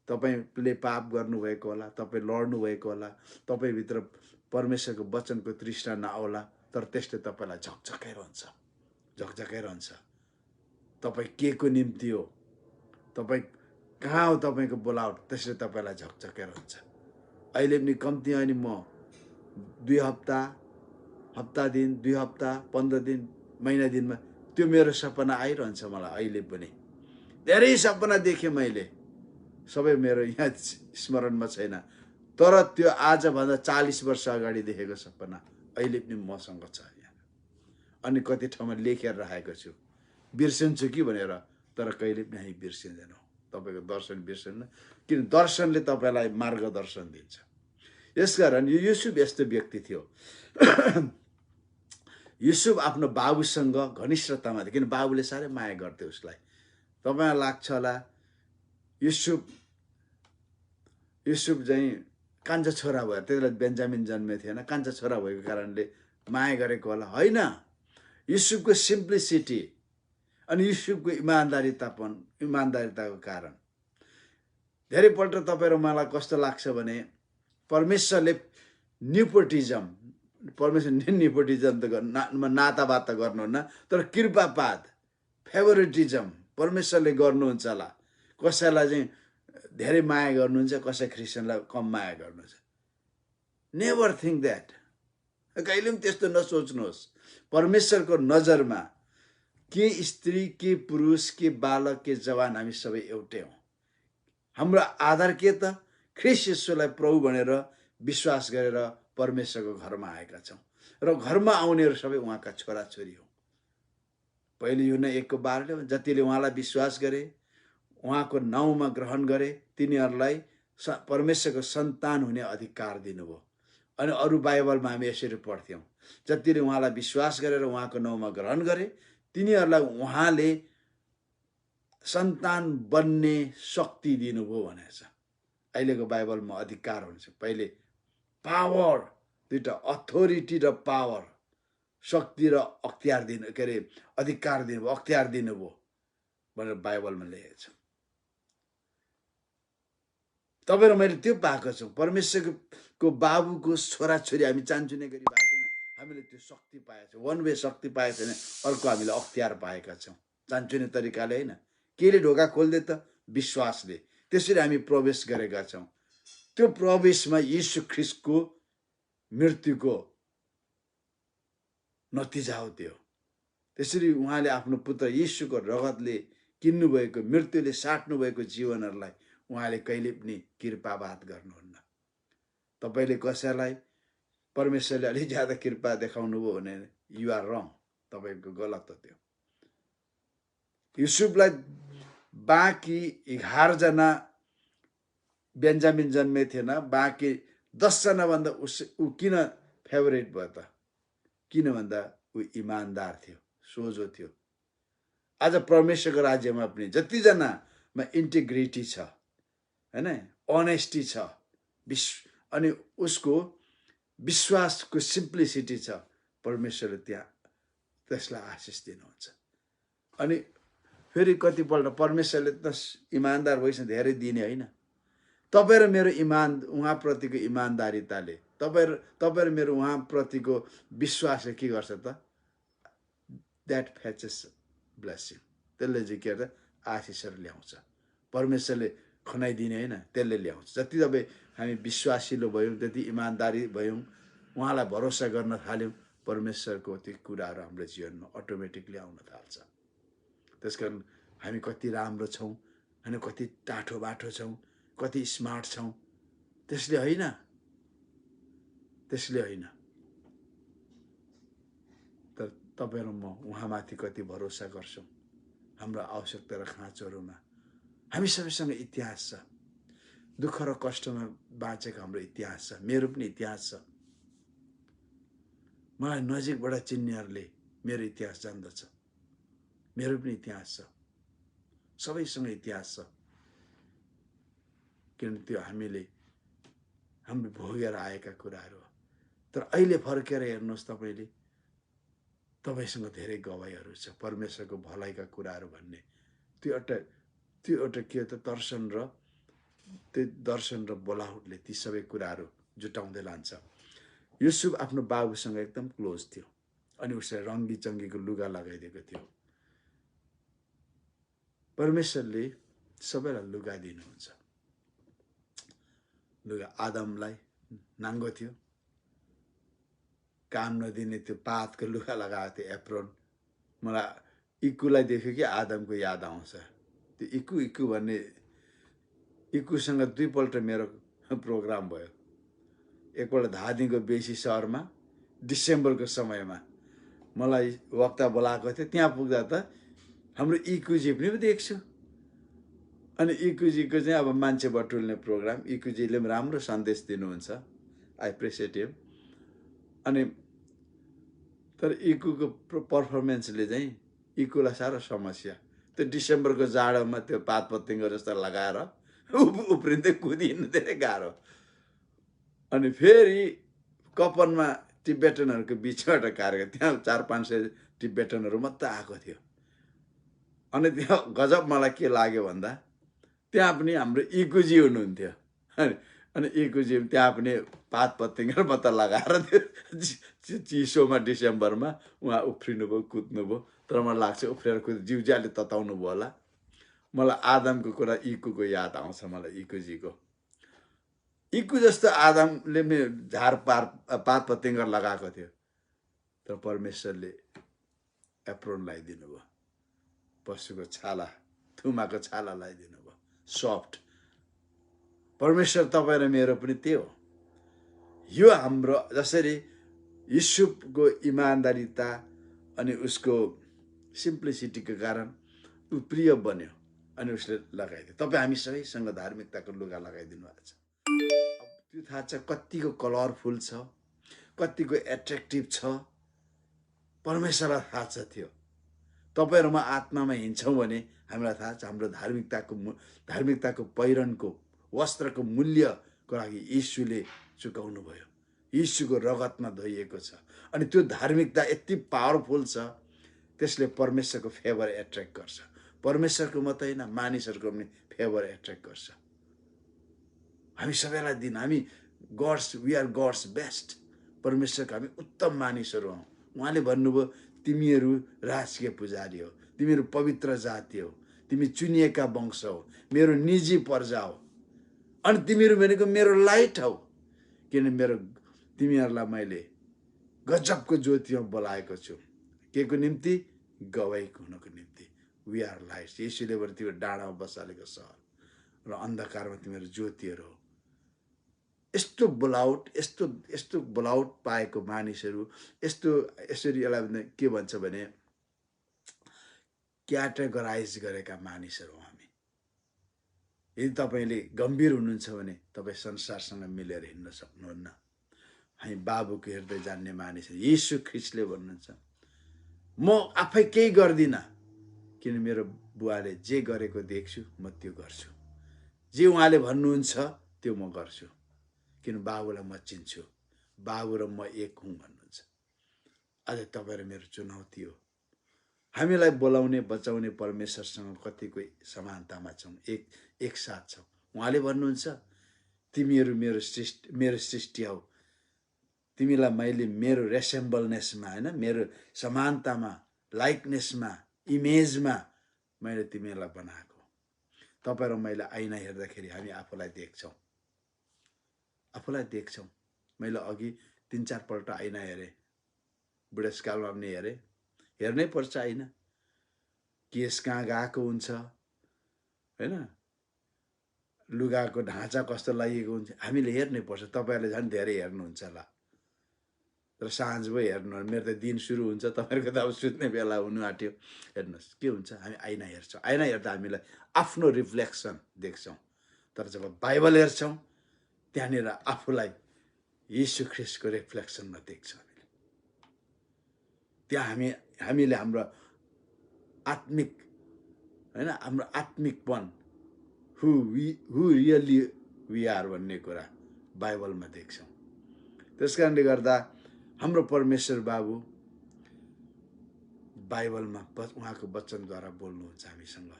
तपाईँले पाप गर्नुभएको होला, तपाईँ लड्नुभएको होला, तपाईँभित्र परमेश्वरको वचनको तृष्णा नआउला, तर त्यसले तपाईँलाई झकझकाइरहन्छ। तपाईँ के को निम्ति हो, तपाईँ कहाँ हो, तपाईँको बोलावट, त्यसले तपाईँलाई झकझकाइरहन्छ। अहिले पनि कम्ती अनि म 2 हप्ता दिन, 2 हप्ता, 15 दिन, महिना दिनमा त्यो मेरो सपना आइरहन्छ मलाई। अहिले पनि धेरै सपना देखेँ मैले, सबै मेरो यहाँ स्मरणमा छैन, तर त्यो आजभन्दा 40 वर्ष अगाडि देखेको सपना अहिले पनि मसँग छ यहाँ। अनि कति ठाउँमा लेखेर राखेको छु, बिर्सिन्छु कि भनेर, तर कहिले पनि हामी बिर्सिँदैनौँ। तपाईँको दर्शन बिर्सिन्न, किन दर्शनले तपाईँलाई मार्गदर्शन दिन्छ। यसकारण यो युसुफ यस्तो व्यक्ति थियो। युसुफ आफ्नो बाबुसँग घनिष्ठतामा थियो, किन बाबुले साह्रै माया गर्थे उसलाई। तपाईँलाई लाग्छ होला युसुफ चाहिँ कान्छा छोरा भयो, त्यतिबेला बेन्जामिन जन्मेको थिएन, कान्छा छोरा भएको कारणले माया गरेको होला, होइन। युसुफको सिम्प्लिसिटी अनि युसुफको इमान्दारिताको कारण। धेरैपल्ट तपाईँ र मलाई कस्तो लाग्छ भने परमेश्वरले निपोटिजम त नातावाद त गर्नुहुन्न, तर कृपापात, फेभरेटिजम परमेश्वरले गर्नुहुन्छ होला। कसैलाई चाहिँ धेरै माया गर्नुहुन्छ, कसै क्रिस्चियनलाई कम माया गर्नुहुन्छ। Never think that. कहिले पनि त्यस्तो नसोच्नुहोस्। परमेश्वरको नजरमा के स्त्री, के पुरुष, के बालक, के जवान, हामी सबै एउटै हौँ। हाम्रो आधार के त? ख्रीष्ट येशूलाई प्रभु भनेर विश्वास गरेर परमेश्वरको घरमा आएका छौँ र घरमा आउनेहरू सबै उहाँका छोराछोरी हौँ। पहिले युहन्ना 1:12 जतिले उहाँलाई विश्वास गरे, उहाँको नाउँमा ग्रहण गरे, तिनीहरूलाई परमेश्वरको सन्तान हुने अधिकार दिनुभयो। अनि अरू बाइबलमा हामी यसरी पढ्थ्यौँ, जतिले उहाँलाई विश्वास गरेर उहाँको नाउँमा ग्रहण गरे, तिनीहरूलाई उहाँले सन्तान बन्ने शक्ति दिनुभयो भनेको छ। अहिलेको बाइबलमा अधिकार हुन्छ, पहिले पावर, दुईटा अथोरिटी र पावर, शक्ति र अख्तियार दिनु, के अरे अधिकार दिनुभयो, अख्तियार दिनुभयो भनेर बाइबलमा लेखेको छ। तपाईँ र मैले त्यो पाएको छौँ। परमेश्वरको बाबुको छोराछोरी हामी चान्चुने गरी भएको छैन, हामीले त्यो शक्ति पाएका छौँ। वान वे शक्ति पाएको छैन, अर्को हामीले अख्तियार पाएका छौँ, चान्चुने तरिकाले होइन। केले ढोका खोल्दे त? विश्वासले। त्यसरी हामी प्रवेश गरेका छौँ। त्यो प्रवेशमा यीशु ख्रीष्टको मृत्युको नतिजा हो त्यो। त्यसरी उहाँले आफ्नो पुत्र यीशुको रगतले किन्नुभएको, मृत्युले साट्नु भएको जीवनहरूलाई उहाँले कहिले पनि कृपावाद गर्नुहुन्न। तपाईँले कसैलाई परमेश्वरले अलि ज्यादा कृपा देखाउनु भयो भने यु आर रङ, तपाईँको गलत हो त्यो। युसुफलाई बाँकी 11 जना बेन्जामिन जन्मे थिएन, बाँकी 10 जना भन्दा ऊ किन फेभरेट भयो त? किन भन्दा ऊ इमान्दार थियो, सोझो थियो। आज परमेश्वरको राज्यमा पनि जतिजनामा इन्टिग्रिटी छ, होइन, अनेस्टी छ, अनि उसको विश्वासको सिम्प्लिसिटी छ, परमेश्वरले त्यहाँ त्यसलाई आशिष दिनुहुन्छ। अनि फेरि कतिपल्ट परमेश्वरले त इमान्दार भइसक्यो धेरै दिने होइन। तपाईँ र मेरो उहाँप्रतिको इमान्दारिताले, तपाईँ र मेरो उहाँप्रतिको विश्वासले के गर्छ त? That fetches blessing. त्यसले चाहिँ के गर्छ? आशिषहरू ल्याउँछ। परमेश्वरले खनाइदिने होइन, त्यसले ल्याउँछ। जति तपाईँ हामी विश्वासिलो भयौँ, जति इमान्दारी भयौँ, उहाँलाई भरोसा गर्न थाल्यौँ, परमेश्वरको त्यो कुराहरू हाम्रो जीवनमा अटोमेटिकली आउन थाल्छ। त्यसकारण हामी कति राम्रो छौँ होइन, कति टाठो बाठो छौँ, कति स्मार्ट छौँ, त्यसले होइन, त्यसले होइन। तर तपाईँ र म उहाँमाथि कति भरोसा गर्छौँ हाम्रो आवश्यकता र खाँचोहरूमा। हामी सबैसँग इतिहास छ, दुःख र कष्टमा बाँचेको हाम्रो इतिहास छ, मेरो पनि इतिहास छ। मलाई नजिकबाट चिन्नेहरूले मेरो इतिहास जान्दछ, मेरो पनि इतिहास छ, सबैसँग इतिहास छ। किनभने त्यो हामीले भोगेर आएका कुराहरू हो। तर अहिले फर्केर हेर्नुहोस्, तपाईँसँग धेरै गवाईहरू छ परमेश्वरको भलाइका कुराहरू भन्ने। त्यो एउटा के त दर्शन र बोलावटले ती सबै कुराहरू जुटाउँदै लान्छ। युसुफ आफ्नो बाबुसँग एकदम क्लोज थियो अनि उसलाई रङ्गी चङ्गीको लुगा लगाइदिएको थियो। परमेश्वरले सबैलाई लुगा दिनुहुन्छ। लुगा आदमलाई नाङ्गो थियो, काम नदिने त्यो पातको लुगा लगाएको थियो, एप्रोन। मलाई इक्कुलाई देख्यो कि आदमको याद आउँछ। त्यो इक्कु भन्ने, इक्कुसँग दुईपल्ट मेरो प्रोग्राम भयो। एकपल्ट धादिङको बेसी सहरमा डिसेम्बरको समयमा मलाई वक्ता बोलाएको थियो। त्यहाँ पुग्दा त हाम्रो इक्कुजी पनि देख्छु। अनि इक्कुजीको चाहिँ अब मान्छे बटुल्ने प्रोग्राम, इक्कुजीले पनि राम्रो सन्देश दिनुहुन्छ, आई एप्रिसिएट हिम। अनि तर इक्कुको पर्फर्मेन्सले चाहिँ इक्कुलाई साह्रो समस्या। त्यो डिसेम्बरको जाडोमा त्यो पात पत्तिङ्गो जस्तो लगाएर उफ्रिँदै कुदिनु धेरै गाह्रो। अनि फेरि कपनमा टिबेटनहरूको बिचबाट कार्यक्रम, त्यहाँ 400-500 टिबेटनहरू मात्रै आएको थियो। अनि त्यहाँ गजब मलाई के लाग्यो भन्दा त्यहाँ पनि हाम्रो इक्कुजी हुनुहुन्थ्यो। अनि इक्कुजी त्यहाँ पनि पात पत्तिङ्गो मात्रै लगाएर त्यो चिसोमा डिसेम्बरमा उहाँ उफ्रिनुभयो, कुद्नुभयो। तर मलाई लाग्छ उफ्रेर जिउज्याले तताउनु भयो होला। मलाई आदमको कुरा इक्कुको याद आउँछ, मलाई इक्कुजीको। इक्कु जस्तो आदमले पनि पात पत्तिङ्गो लगाएको थियो, तर परमेश्वरले एप्रोन लगाइदिनु भयो, पशुको छाला, थुमाको छाला लगाइदिनु भयो, सफ्ट। परमेश्वर तपाईँ र मेरो पनि त्यो हो। यो हाम्रो जसरी युसुफको इमान्दारिता अनि उसको सिम्प्लिसिटीको कारण ऊ प्रिय बन्यो अनि उसले लगाइदियो। तपाईँ हामी सबैसँग धार्मिकताको लुगा लगाइदिनु भएको छ। त्यो थाहा छ कतिको कलरफुल छ, कतिको एट्र्याक्टिभ छ, परमेश्वरलाई थाहा छ। त्यो तपाईँ र म आत्मामा हिँड्छौँ भने हामीलाई थाहा छ हाम्रो धार्मिकताको पहिरनको वस्त्रको मूल्यको लागि यीशुले चुकाउनु भयो, यीशुको रगतमा धोइएको छ। अनि त्यो धार्मिकता यति पावरफुल छ, त्यसले परमेश्वरको फेभर एट्र्याक्ट गर्छ। परमेश्वरको मात्रै होइन, मानिसहरूको पनि फेभर एट्र्याक्ट गर्छ। हामी सबैलाई दिन हामी वी आर गड्स बेस्ट। परमेश्वरको हामी उत्तम मानिसहरू हौँ। उहाँले भन्नुभयो तिमीहरू राजकीय पुजारी हो, तिमीहरू पवित्र जाति हो, तिमी चुनिएका वंश हो, मेरो निजी प्रजा हो, अनि तिमीहरू भनेको मेरो लाइट हो। किन तिमीहरूलाई मैले गजबको ज्योतिमा बोलाएको छु। के को निम्ति? गवाई हुनको निम्ति। We are lights. यसैले गर्दा तिमीहरू डाँडामा बसालेको सहर र अन्धकारमा तिमीहरू ज्योतिहरू हो। यस्तो बोलावट पाएको मानिसहरू, यसरी यसलाई के भन्छ भने क्याटेगोराइज गरेका मानिसहरू हामी। यदि तपाईँले गम्भीर हुनुहुन्छ भने तपाईँ संसारसँग मिलेर हिँड्न सक्नुहुन्न। हामी बाबुको हृदय जान्ने मानिसहरू। यीशु ख्रीष्टले भन्नुहुन्छ म आफै केही गर्दिनँ, किन मेरो बुवाले जे गरेको देख्छु म त्यो गर्छु, जे उहाँले भन्नुहुन्छ त्यो म गर्छु, किन बाबुलाई म चिन्छु, बाबु र म एक हुँ भन्नुहुन्छ। आज तपाईँ र मेरो चुनौती हो, हामीलाई बोलाउने बचाउने परमेश्वरसँग कतिको समानतामा छौँ, एकसाथ छौँ। उहाँले भन्नुहुन्छ तिमीहरू मेरो सृष्टि हौ, तिमीलाई मैले मेरो रेसेम्बलनेसमा होइन, मेरो समानतामा, लाइकनेसमा, इमेजमा मैले तिमीहरूलाई बनाएको। तपाईँ र मैले ऐना हेर्दाखेरि हामी आफूलाई देख्छौँ। मैले अघि 3-4 पल्ट ऐना हेरेँ, बुढेसकालमा पनि हेर्नै पर्छ ऐना। केस कहाँ गएको हुन्छ हैन, लुगाको ढाँचा कस्तो लगाइएको हुन्छ, हामीले हेर्नै पर्छ। तपाईँहरूले झन् धेरै हेर्नुहुन्छ होला, तर साँझ भयो हेर्नु, मेरो त दिन सुरु हुन्छ, तपाईँहरूको त अब सुत्ने बेला हुनु आँट्यो। हेर्नुहोस् के हुन्छ, हामी आइना हेर्छौँ, आइना हेर्दा हामीलाई आफ्नो रिफ्लेक्सन देख्छौँ। तर जब बाइबल हेर्छौँ त्यहाँनिर आफूलाई यीशु ख्रीष्टको रिफ्लेक्सनमा देख्छौँ हामीले। त्यहाँ हामीले हाम्रो आत्मिक हैन, हाम्रो आत्मिकपन हु रियली वी आर भन्ने कुरा बाइबलमा देख्छौँ। त्यस कारणले गर्दा हाम्रो परमेश्वर बाबु बाइबलमा उहाँको वचनद्वारा बोल्नुहुन्छ हामीसँग।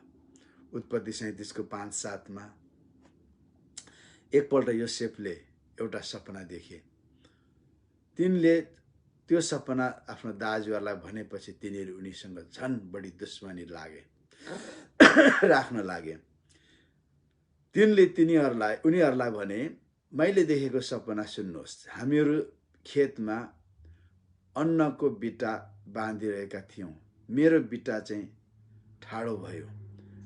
उत्पत्ति 37 5-7 एकपल्ट योसेफले एउटा सपना देखे। तिनले त्यो सपना आफ्नो दाजुहरूलाई भनेपछि तिनीहरू उनीसँग झन् बढी दुश्मनी राख्न लागे। तिनले उनीहरूलाई भने, मैले देखेको सपना सुन्नुहोस्। हामीहरू खेतमा अन्नको बिटा बाँधिरहेका थियौँ। मेरो बिटा चाहिँ ठाडो भयो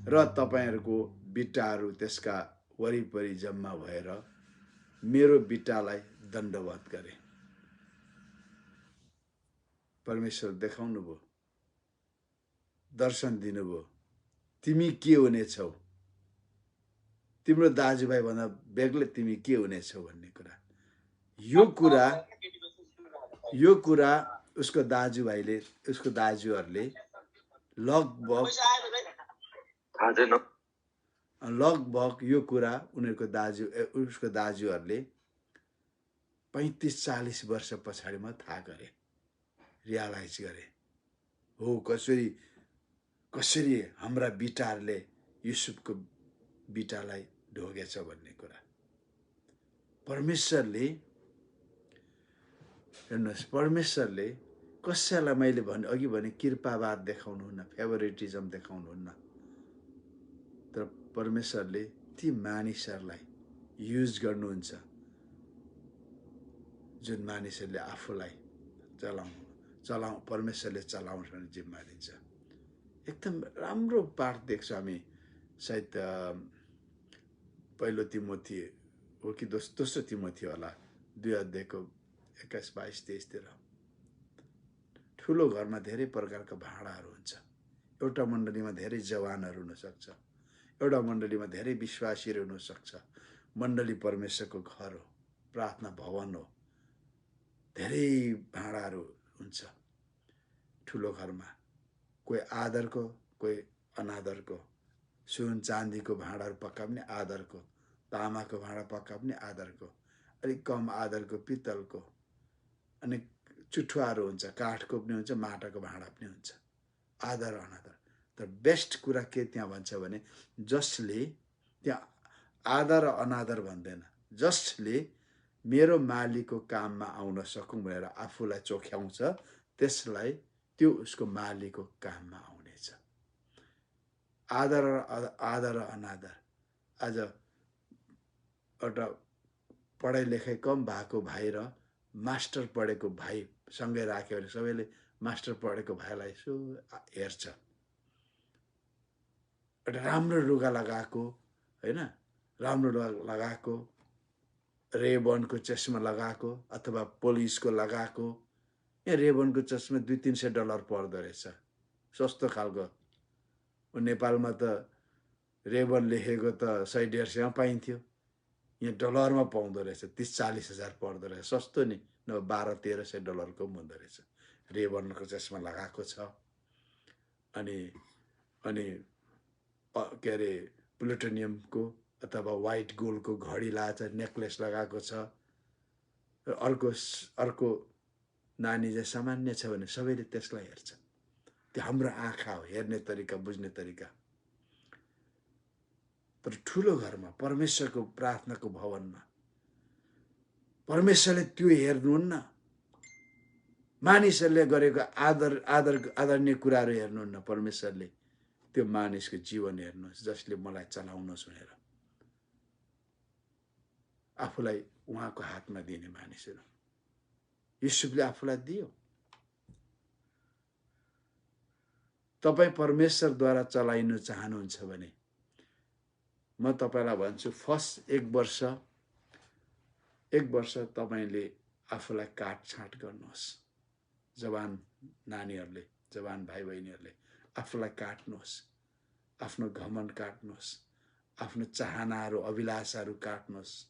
र तपाईहरूको बिटाहरू त्यसका वरिपरि जम्मा भएर मेरो बिटालाई दण्डवत गरे। परमेश्वर देखाउनु भयो, दर्शन दिनुभयो, तिमी के हुनेछौ, तिम्रो दाजुभाइ भन्दा बेग्लै तिमी के हुनेछौ भन्ने कुरा। यो कुरा उसको दाजुभाइले, उसको दाजुहरूले लगभग यो कुरा उसको दाजुहरूले 35-40 वर्ष पछाडि म थाहा गरे, रियलाइज गरे। हो कसरी हाम्रा बिटाहरूले युसुफको बिटालाई ढोगेछ भन्ने कुरा। परमेश्वरले हेर्नुहोस्, परमेश्वरले कसैलाई, मैले अघि भने कृपावाद देखाउनुहुन्न, फेभरेटिजम देखाउनुहुन्न, तर परमेश्वरले ती मानिसहरूलाई युज गर्नुहुन्छ जुन मानिसहरूले आफूलाई परमेश्वरले चलाउँछ भने जिम्मा दिन्छ। एकदम राम्रो पाठ देख्छौँ हामी, सायद पहिलो तिमोथी हो कि दोस्रो तिमोथी होला, 2:21-22-23 ठुलो घरमा धेरै प्रकारका भाँडाहरू हुन्छ। एउटा मण्डलीमा धेरै जवानहरू हुनसक्छ, एउटा मण्डलीमा धेरै विश्वासीहरू हुनसक्छ। मण्डली परमेश्वरको घर हो, प्रार्थना भवन हो, धेरै भाँडाहरू हुन्छ ठुलो घरमा। कोही आदरको, कोही अनादरको, सुन चाँदीको भाँडाहरू पक्का पनि आदरको, तामाको भाँडा पक्का पनि आदरको, अलिक कम आदरको पित्तलको, अनि चुठुवाहरू हुन्छ, काठको पनि हुन्छ, माटाको भाँडा पनि हुन्छ, आदर अनादर। तर बेस्ट कुरा के त्यहाँ भन्छ भने, जसले त्यहाँ आदर र अनादर भन्दैन, जसले मेरो मालिकको काममा आउन सकौँ भनेर आफूलाई चोख्याउँछ, त्यसलाई त्यो उसको मालिकको काममा आउनेछ। आदर र अनादर। आज एउटा पढाइ लेखाइ कम भएको भाइ र मास्टर पढेको भाइ सँगै राख्यो भने सबैले मास्टर पढेको भाइलाई यसो हेर्छ। एउटा राम्रो लुगा लगाएको हैन, राम्रो लुगा लगाएको, रेबनको चस्मा लगाएको अथवा पुलिसको लगाएको, यहाँ रेबनको चस्मा $200-300 पर्दो रहेछ, सस्तो खालको। नेपालमा त रेबन लेखेको त 100-150 पाइन्थ्यो, यहाँ डलरमा पाउँदो रहेछ, 30-40 हजार पर्दो रहेछ, सस्तो नि, न $1200-1300 पनि हुँदो रहेछ। रेबनको चस्मा लगाएको छ, अनि के अरे प्लुटोनियमको अथवा व्हाइट गोल्डको घडी लगाएको छ, नेकलेस लगाएको छ। अर्को नानी चाहिँ सामान्य छ भने सबैले त्यसलाई हेर्छ। त्यो हाम्रो आँखा हो, हेर्ने तरिका, बुझ्ने तरिका। तर ठुलो घरमा, परमेश्वरको प्रार्थनाको भवनमा परमेश्वरले त्यो हेर्नुहुन्न। मानिसहरूले गरेको आदरणीय कुराहरू हेर्नुहुन्न, परमेश्वरले त्यो मानिसको जीवन हेर्नुहोस्, जसले मलाई चलाउनुहोस् भनेर आफूलाई उहाँको हातमा दिने मानिसहरू। युसुफले आफूलाई दियो, तपाईँ परमेश्वरद्वारा चलाइनु चाहनुहुन्छ भने म तपाईँलाई भन्छु फर्स्ट एक वर्ष तपाईँले आफूलाई काटछाँट गर्नुहोस्। जवान नानीहरूले, जवान भाइ बहिनीहरूले आफूलाई काट्नुहोस्, आफ्नो घमण्ड काट्नुहोस्, आफ्नो चाहनाहरू अभिलाषाहरू काट्नुहोस्,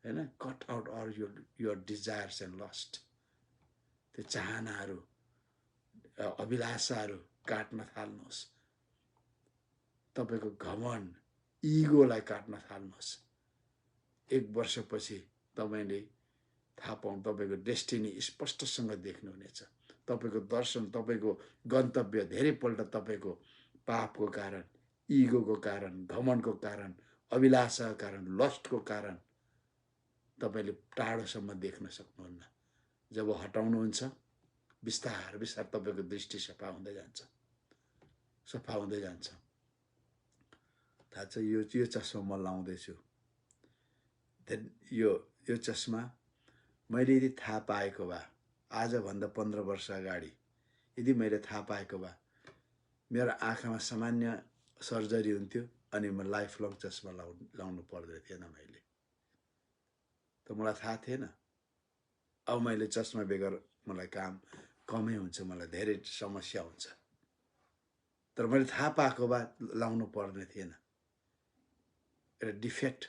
हैन? Cut out all your desires and lust. त्यो चाहनाहरू अभिलाषाहरू काट्न थाल्नुहोस्। तपाईँको घमण्ड इगोलाई काट्न थाल्नुहोस्। एक वर्षपछि तपाईँले थाहा पाउनु, तपाईँको डेस्टिनी स्पष्टसँग देख्नुहुनेछ। तपाईँको दर्शन, तपाईँको गन्तव्य धेरैपल्ट तपाईँको पापको कारण, इगोको कारण, घमण्डको कारण, अभिलाषाको कारण, लस्टको कारण तपाईँले टाढोसम्म देख्न सक्नुहुन्न। जब हटाउनुहुन्छ बिस्तार बिस्तार तपाईँको दृष्टि सफा हुँदै जान्छ, सफा हुँदै जान्छ। थाहा छ, यो चस्मा म लाउँदैछु। यो चस्मा मैले यदि थाहा पाएको भए, आजभन्दा 15 वर्ष अगाडि यदि मैले थाहा पाएको भए मेरो आँखामा सामान्य सर्जरी हुन्थ्यो अनि म लाइफ लङ चस्मा लाउनु पर्दैन थिएन। मैले त मलाई थाहा थिएन। अब मैले चस्मा बेगर मलाई काम कमै हुन्छ, मलाई धेरै समस्या हुन्छ। तर मैले थाहा पाएको भए लाउनु पर्ने थिएन। एउटा डिफेक्ट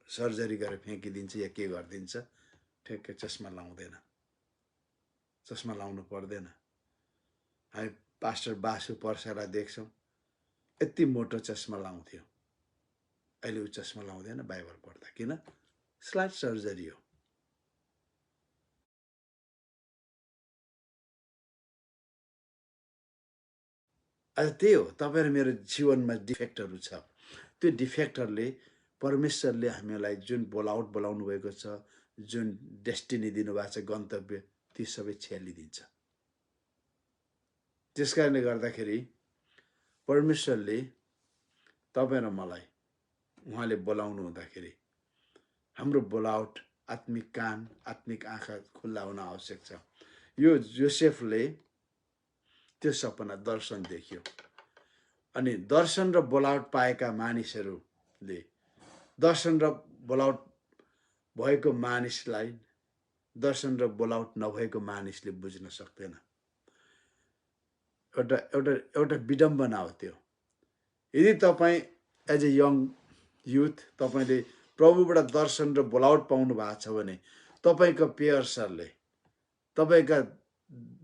सर्जरी गरेर फ्याँकिदिन्छ या के गरिदिन्छ, ठ्याक्कै चस्मा लाउँदैन, चस्मा लाउनु पर्दैन। हामी पास्टर बासु पर्सालाई देख्छौँ, यति मोटो चस्मा लाउँथ्यो, अहिले ऊ चस्मा लाउँदैन बाइबल पढ्दा। किन? स्लाइड सर्जरी हो। अझ त्यही हो, तपाईँ र मेरो जीवनमा डिफेक्टहरू छ। त्यो डिफेक्टहरूले परमेश्वरले हामीलाई जुन बोलाउनु भएको छ, जुन डेस्टिनी दिनुभएको छ, गन्तव्य, ती सबै छेलिदिन्छ। त्यस कारणले गर्दाखेरि परमेश्वरले तपाईँ र मलाई उहाँले बोलाउनु हुँदाखेरि हाम्रो बोलावट, आत्मिक कान, आत्मिक आँखा खुल्ला हुन आवश्यक छ। यो जोसेफले त्यो सपना दर्शन देख्यो अनि दर्शन र बोलावट पाएका मानिसहरूले, दर्शन र बोलावट भएको मानिसलाई दर्शन र बोलावट नभएको मानिसले बुझ्न सक्दैन। एउटा विडम्बना हो त्यो। यदि तपाईँ एज ए यङ युथ तपाईँले प्रभुबाट दर्शन र बोलावट पाउनु भएको छ भने तपाईँका पेयर्सहरूले, तपाईँका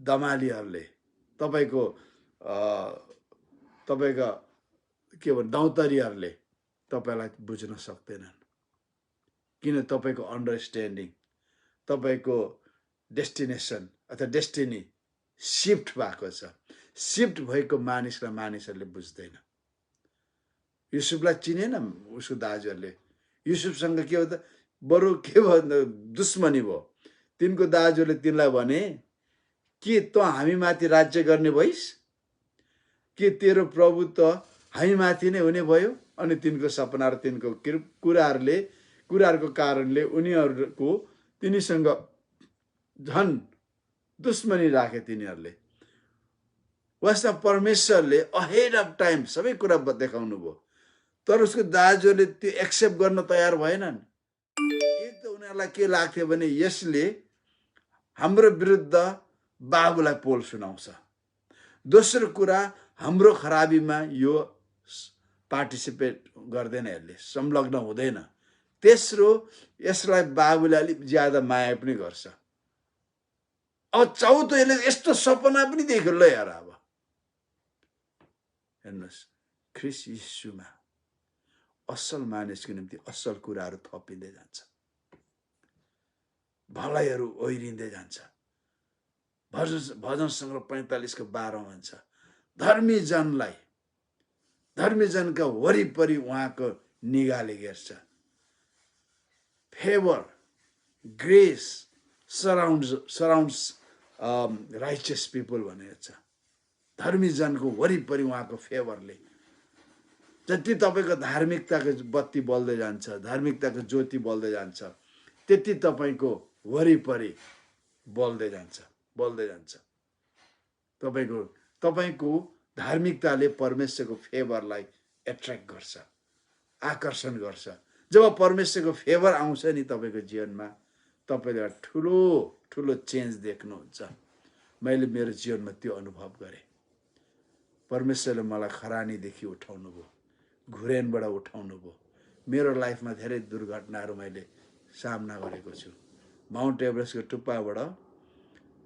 दमालीहरूले, तपाईँका के भन्छ दौतरीहरूले तपाईँलाई बुझ्न सक्दैनन्। किन? तपाईँको अन्डरस्ट्यान्डिङ, तपाईँको डेस्टिनेसन अथवा डेस्टिनी सिफ्ट भएको छ। सिफ्ट भएको मानिसलाई मानिसहरूले बुझ्दैन। युसुफलाई चिनेन उसको दाजुहरूले। युसुफसँग के हो त, बरु के भन्दा दुश्मनी भयो। तिनको दाजुले तिनलाई भने के त हामी माथि राज्य गर्ने भइस्? के तेरो प्रभु त हामी माथि नै हुने भयो? अनि तिनको सपना र तिनको कुराहरूको कारणले उनीहरूको तिनीसँग झन् दुश्मनी राखे तिनीहरूले। वास्तव परमेश्वरले अहेड अफ टाइम सबै कुरा देखाउनु भयो, तर उसको दाजुले त्यो एक्सेप्ट गर्न तयार भएनन्। एक त उनीहरूलाई के लाग्थ्यो भने यसले हाम्रो विरुद्ध बाबुलाई पोल सुनाउँछ। दोस्रो कुरा, हाम्रो खराबीमा यो पार्टिसिपेट गर्दैन, यसले संलग्न हुँदैन। तेस्रो, यसलाई बाबुले अलिक ज्यादा माया पनि गर्छ। अब चौथो, यसले यस्तो सपना पनि देख्यो। ल यार, अब हेर्नुहोस्, ख्रीष्ट यीशुमा असल मानिसको निम्ति असल कुराहरू थपिँदै जान्छ, भलाइहरू ओहिरिँदै जान्छ। भजन सङ्ग्रह 45 को 12 भन्छ, धर्मी जनका वरिपरि उहाँको निगाहले हेर्छ। फेवर, ग्रेस सराउन्ड्स राइचियस पिपल भनेको छ। धर्मी जनको वरिपरि उहाँको फेवरले, जति तपाईँको धार्मिकताको बत्ती बल्दै जान्छ, धार्मिकताको ज्योति बल्दै जान्छ, त्यति तपाईँको वरिपरि बल्दै जान्छ। तपाईँको धार्मिकताले परमेश्वरको फेभरलाई एट्र्याक्ट गर्छ, आकर्षण गर्छ। जब परमेश्वरको फेभर आउँछ नि तपाईँको जीवनमा, तपाईँले ठुलो ठुलो चेन्ज देख्नुहुन्छ। मैले मेरो जीवनमा त्यो अनुभव गरेँ। परमेश्वरले मलाई खरानीदेखि उठाउनु भयो, घुरेनबाट उठाउनु भयो। मेरो लाइफमा धेरै दुर्घटनाहरू मैले सामना गरेको छु। माउन्ट एभरेस्टको टुप्पाबाट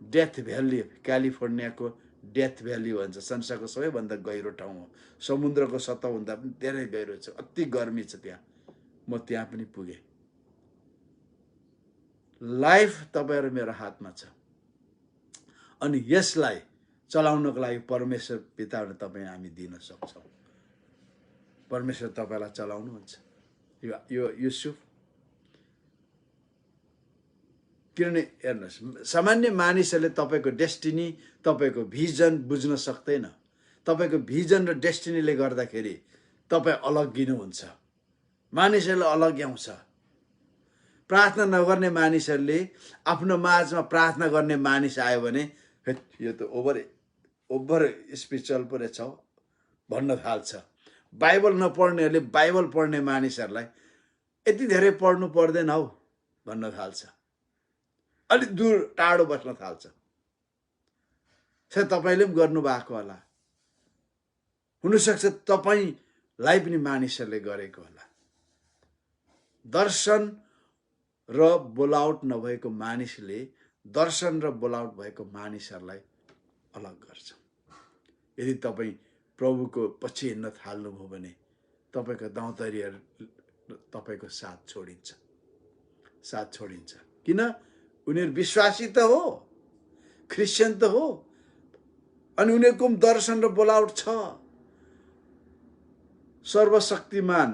डेथ भ्याली, क्यालिफोर्नियाको डेथ भ्याली भन्छ, संसारको सबैभन्दा गहिरो ठाउँ हो। समुद्रको सतहभन्दा पनि धेरै गहिरो छ, अति गर्मी छ त्यहाँ। म त्यहाँ पनि पुगेँ। लाइफ तपाईँ र मेरो हातमा छ, अनि यसलाई चलाउनको लागि परमेश्वर पिताबाट तपाईँ हामी दिन सक्छौँ। परमेश्वर तपाईँलाई चलाउनुहुन्छ। यो युसुफ, किनभने हेर्नुहोस्, सामान्य मानिसहरूले तपाईँको डेस्टिनी, तपाईँको भिजन बुझ्न सक्दैन। तपाईँको भिजन र डेस्टिनीले गर्दाखेरि तपाईँ अलग्गिनुहुन्छ। मानिसहरूले अलग्याउँछ। प्रार्थना नगर्ने मानिसहरूले आफ्नो माझमा प्रार्थना गर्ने मानिस आयो भने यो त ओभर स्पिरिचुअल पो रहेछ भन्न थाल्छ। बाइबल नपढ्नेहरूले बाइबल पढ्ने मानिसहरूलाई यति धेरै पढ्नु पर्दैन हौ भन्न थाल्छ, अलिक दूर टाढो बस्न थाल्छ। सायद तपाईँले पनि गर्नुभएको होला, हुनसक्छ तपाईँलाई पनि मानिसहरूले गरेको होला। दर्शन र बोलाउट नभएको मानिसले दर्शन र बोलाउट भएको मानिसहरूलाई अलग गर्छ। यदि तपाईँ प्रभुको पछि हिँड्न थाल्नुभयो भने तपाईँको दौतरीहरू तपाईँको साथ छोडिन्छ। किन? उनीहरू विश्वासी त हो, क्रिस्चियन त हो, अनि उनीहरूको पनि दर्शन र बोलाउट छ। सर्वशक्तिमान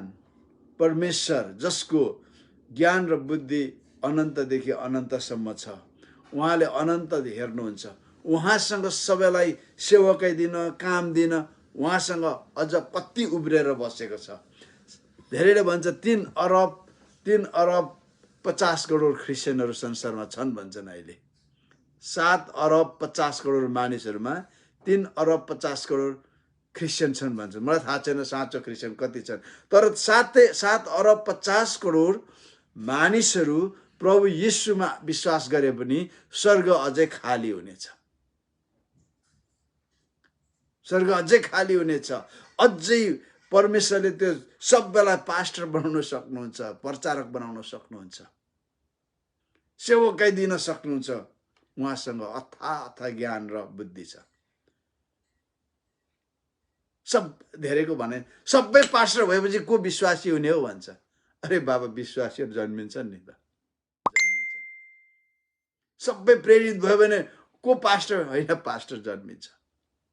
परमेश्वर, जसको ज्ञान र बुद्धि अनन्तदेखि अनन्तसम्म छ, उहाँले अनन्त हेर्नुहुन्छ। उहाँसँग सबैलाई सेवकै दिन, काम दिन उहाँसँग अझ कति उब्रेर बसेको छ। धेरैले भन्छ 3 अरब 50 करोड क्रिस्चियनहरू संसारमा छन् भन्छन्। अहिले 7 अरब 50 करोड मानिसहरूमा 3 अरब 50 करोड क्रिस्चियन छन् भन्छन्। मलाई थाहा छैन साँचो क्रिस्चियन कति छन्, तर 7 अरब 50 करोड मानिसहरू प्रभु येशूमा विश्वास गरे पनि स्वर्ग अझै खाली हुनेछ। स्वर्ग अझै खाली हुनेछ। अझै परमेश्वरले त्यो सबैलाई पास्टर बनाउन सक्नुहुन्छ, प्रचारक बनाउन सक्नुहुन्छ, सेवकै दिन सक्नुहुन्छ। उहाँसँग अथाह ज्ञान र बुद्धि छ। सब धेरैको भने सबै पास्टर भएपछि को विश्वासी हुने हो भन्छ। अरे बाबा, विश्वासीहरू जन्मिन्छन् नि त, सबै प्रेरित भयो भने को पास्टर होइन, पास्टर जन्मिन्छ।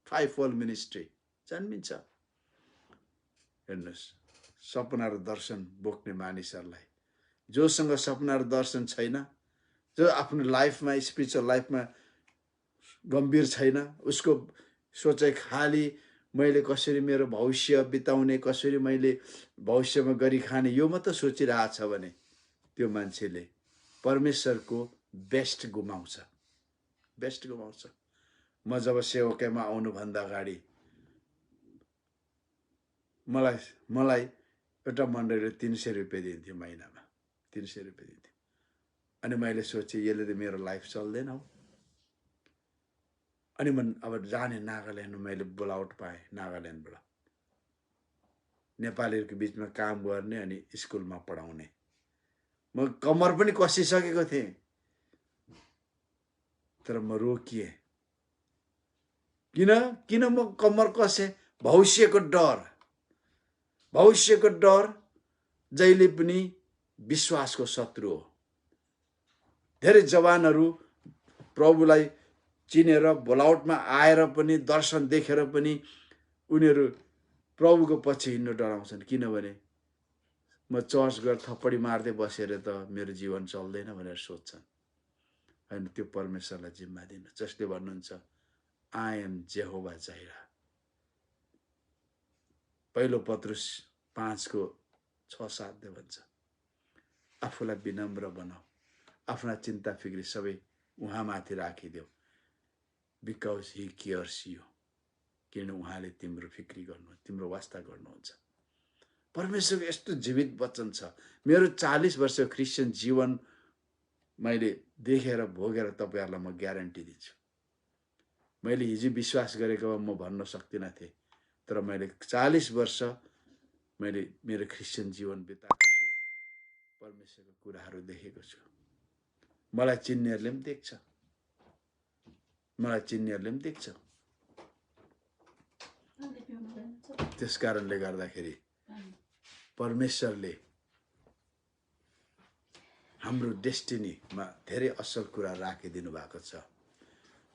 5 फोल्ड मिनिस्ट्री जन्मिन्छ। हेर्नुहोस्, सपना र दर्शन बोक्ने मानिसहरूलाई, जोसँग सपना र दर्शन छैन, जो आफ्नो लाइफमा स्पिरिचुअल लाइफमा गम्भीर छैन, उसको सोचाइ खाली मैले कसरी मेरो भविष्य बिताउने, कसरी मैले भविष्यमा गरी खाने, यो मात्र सोचिरहेछ भने त्यो मान्छेले परमेश्वरको बेस्ट गुमाउँछ। म जब सेवकैमा आउनुभन्दा अगाडि मलाई एउटा मण्डलीले 300 रुपियाँ दिन्थ्यो महिनामा, 300 रुपियाँ दिन्थ्यो। अनि मैले सोचेँ यसले त मेरो लाइफ चल्दैन हौ। अनि म अब जाने नागाल्यान्डमा मैले बोलाउट पाएँ। नागाल्यान्डबाट नेपालीहरूको बिचमा काम गर्ने अनि स्कुलमा पढाउने। म कम्मर पनि कसिसकेको थिएँ, तर म रोकिएँ। किन म कम्मर कसेँ? भविष्यको डर जहिले पनि विश्वासको शत्रु हो। धेरै जवानहरू प्रभुलाई चिनेर बोलाउटमा आएर पनि, दर्शन देखेर पनि उनीहरू प्रभुको पछि हिँड्न डराउँछन्। किनभने म चर्च गएर थप्पडी मार्दै बसेर त मेरो जीवन चल्दैन भनेर सोध्छन्। होइन, त्यो परमेश्वरलाई जिम्मा दिनु, जसले भन्नुहुन्छ आई एम जेहोवा जाइरा। 1 पत्रुस 5:6-7 भन्छ, आफूलाई विनम्र बनाऊ, आफ्ना चिन्ता फिक्री सबै उहाँमाथि राखिदेऊ, बिकज ही केयर्स यु। किन उहाँले तिम्रो फिक्री गर्नु, तिम्रो वास्ता गर्नुहुन्छ। परमेश्वरको यस्तो जीवित वचन छ। मेरो 40 वर्ष क्रिस्चियन जीवन मैले देखेर भोगेर तपाईहरुलाई म ग्यारेन्टी दिन्छु। मैले हिजो विश्वास गरेको म भन्न सक्दिनँ थिएँ, तर मैले 40 वर्ष मैले मेरो क्रिस्चियन जीवन बिताएको छु। परमेश्वरको कुराहरू देखेको छु। मलाई चिन्नेहरूले पनि देख्छ, मलाई चिन्नेहरूले पनि देख्छ। त्यसकारणले गर्दाखेरि परमेश्वरले हाम्रो डेस्टिनीमा धेरै असल कुरा राखिदिनु भएको छ।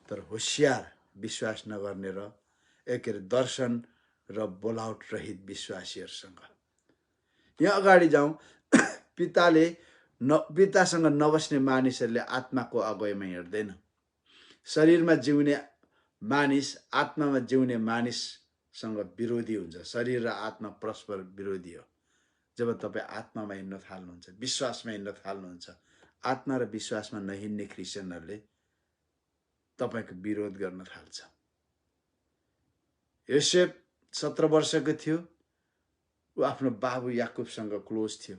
तर होशियार विश्वास नगर्ने र दर्शन र बोलाउट रहित विश्वासीहरूसँग यहाँ अगाडि जाउँ। पितासँग नबस्ने मानिसहरूले आत्माको अगुवाईमा हिँड्दैन। शरीरमा जिउने मानिस आत्मामा जिउने मानिससँग विरोधी हुन्छ। शरीर र आत्मा परस्पर विरोधी हो। जब तपाईँ आत्मामा हिँड्न थाल्नुहुन्छ, विश्वासमा हिँड्न थाल्नुहुन्छ, आत्मा र विश्वासमा नहिँड्ने क्रिस्चियनहरूले तपाईको विरोध गर्न थाल्छ। योसेफ 17 वर्षको थियो। ऊ आफ्नो बाबु याकुबसँग क्लोज थियो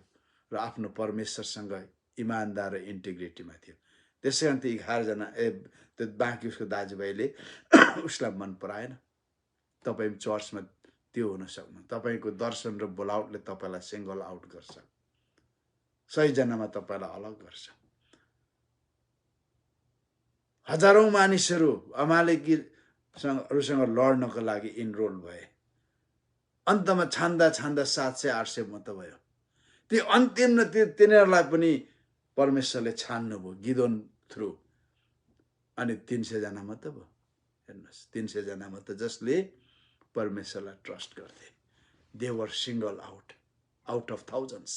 र आफ्नो परमेश्वरसँग इमानदार र इन्टिग्रिटीमा थियो। त्यसैगरी ती 11 जना त्यो बाँकी उसको दाजुभाइले उसलाई मन पराएन। तपाईँ चर्चमा त्यो हुन सक्नु। तपाईको दर्शन र बोलाउटले तपाईलाई सिंगल आउट गर्छ। 100 जनामा तपाईलाई अलग गर्छ। हजारौं मानिसहरू अमालेकीसँग लड्नको लागि इनरोल भए। अन्तमा छान्दा 700-800 मात्र भयो। ती अन्तिम न तिनीहरूलाई पनि परमेश्वरले छान्नुभयो गिदोन थ्रु। अनि 300 जना मात्र भयो। हेर्नुहोस्, 300 जना मात्र जसले परमेश्वरलाई ट्रस्ट गर्थे। They were single out of thousands.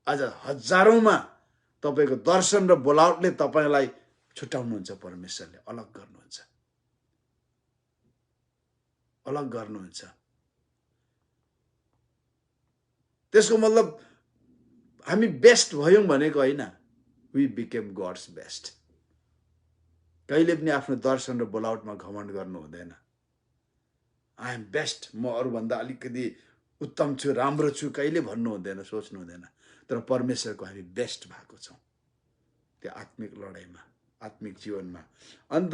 आज हजारौंमा तपाईको दर्शन र बोलाउटले तपाईलाई छुटाउनुहुन्छ। परमेश्वरले अलग गर्नुहुन्छ, अलग गर्नुहुन्छ। त्यसको मतलब हामी बेस्ट भयौं भनेको हैन। We became God's best. कहिले पनि आफ्नो दर्शन र बोलाउटमा घमण्ड गर्नु हुँदैन। आई एम बेस्ट, म अरूभन्दा अलिकति उत्तम छु, राम्रो छु, कहिले भन्नु हुँदैन, सोच्नु हुँदैन। तर परमेश्वरको हामी बेस्ट भएको छौं त्यो आत्मिक लडाईमा, आत्मिक जीवनमा। अन्त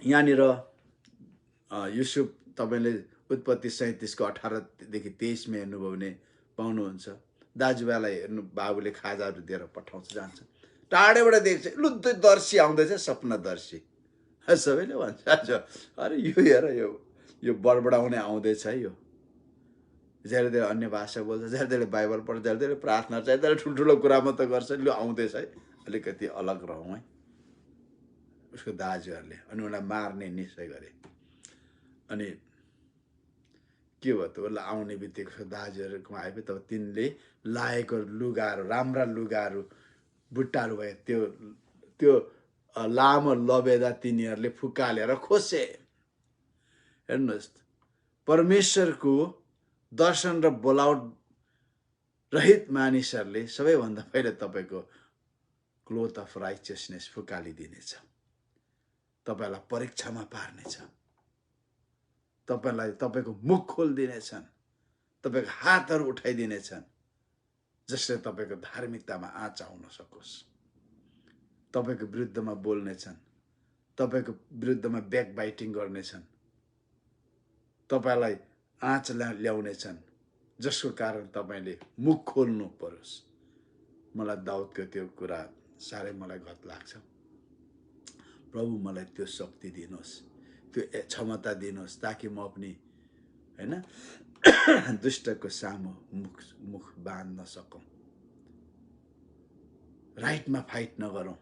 यहाँनिर युसुफ तपाईले उत्पत्ति 37 को 18 देखि 23 मा हेर्नुभयो भने पाउनुहुन्छ। दाजुभाइलाई हेर्नु, बाबुले खाजाहरू दिएर पठाउँछ, जान्छ। टाढेबाट देख्छ, लु दर्शी आउँदैछ, सपनादर्शी। सबैले भन्छ, अरे यो हेर, यो बडबडाउने आउँदैछ है। यो धेरै धेरै अन्य भाषा बोल्छ, धेरै धेरै बाइबल पढ्छ, धेरै धेरै प्रार्थना छ, धेरै ठुल्ठुलो कुरा मात्र गर्छ। लु आउँदैछ है, अलिकति अलग रहौँ है उसको दाजुहरूले। अनि उनलाई मार्ने निश्चय गरे। अनि के भयो त, उसलाई आउने बित्तिकै उसको दाजुहरूकोमा आएपछि तब तिनले लाएको लुगाहरू, राम्रा लुगाहरू, बुट्टाहरू भए, त्यो लामो लबेदा तिनीहरूले फुकालेर खोसे। हेर्नुहोस्, परमेश्वरको दर्शन र बोलाउट रहित मानिसहरूले सबैभन्दा पहिले तपाईको क्लोथ अफ राइचियसनेस फुकालिदिनेछ। तपाईलाई परीक्षामा पार्नेछ। तपाईलाई तपाईको मुख खोलिदिनेछन्। तपाईको हातहरू उठाइदिनेछन्, जसले तपाईको धार्मिकतामा आँच आउन सकोस्। तपाईको विरुद्धमा बोल्नेछन्, तपाईको विरुद्धमा ब्याक बाइटिङ गर्नेछन्, तपाईलाई आँच ल्याउनेछन्, जसको कारण तपाईले मुख खोल्नु परोस्। मलाई दाउदको त्यो कुरा साह्रै मलाई घत लाग्छ। प्रभु मलाई त्यो शक्ति दिनुहोस्, त्यो क्षमता दिनुहोस्, ताकि म पनि हैन दुष्टको सामु मुख बाँध्न सकौं। राइटमा फाइट नगरौं।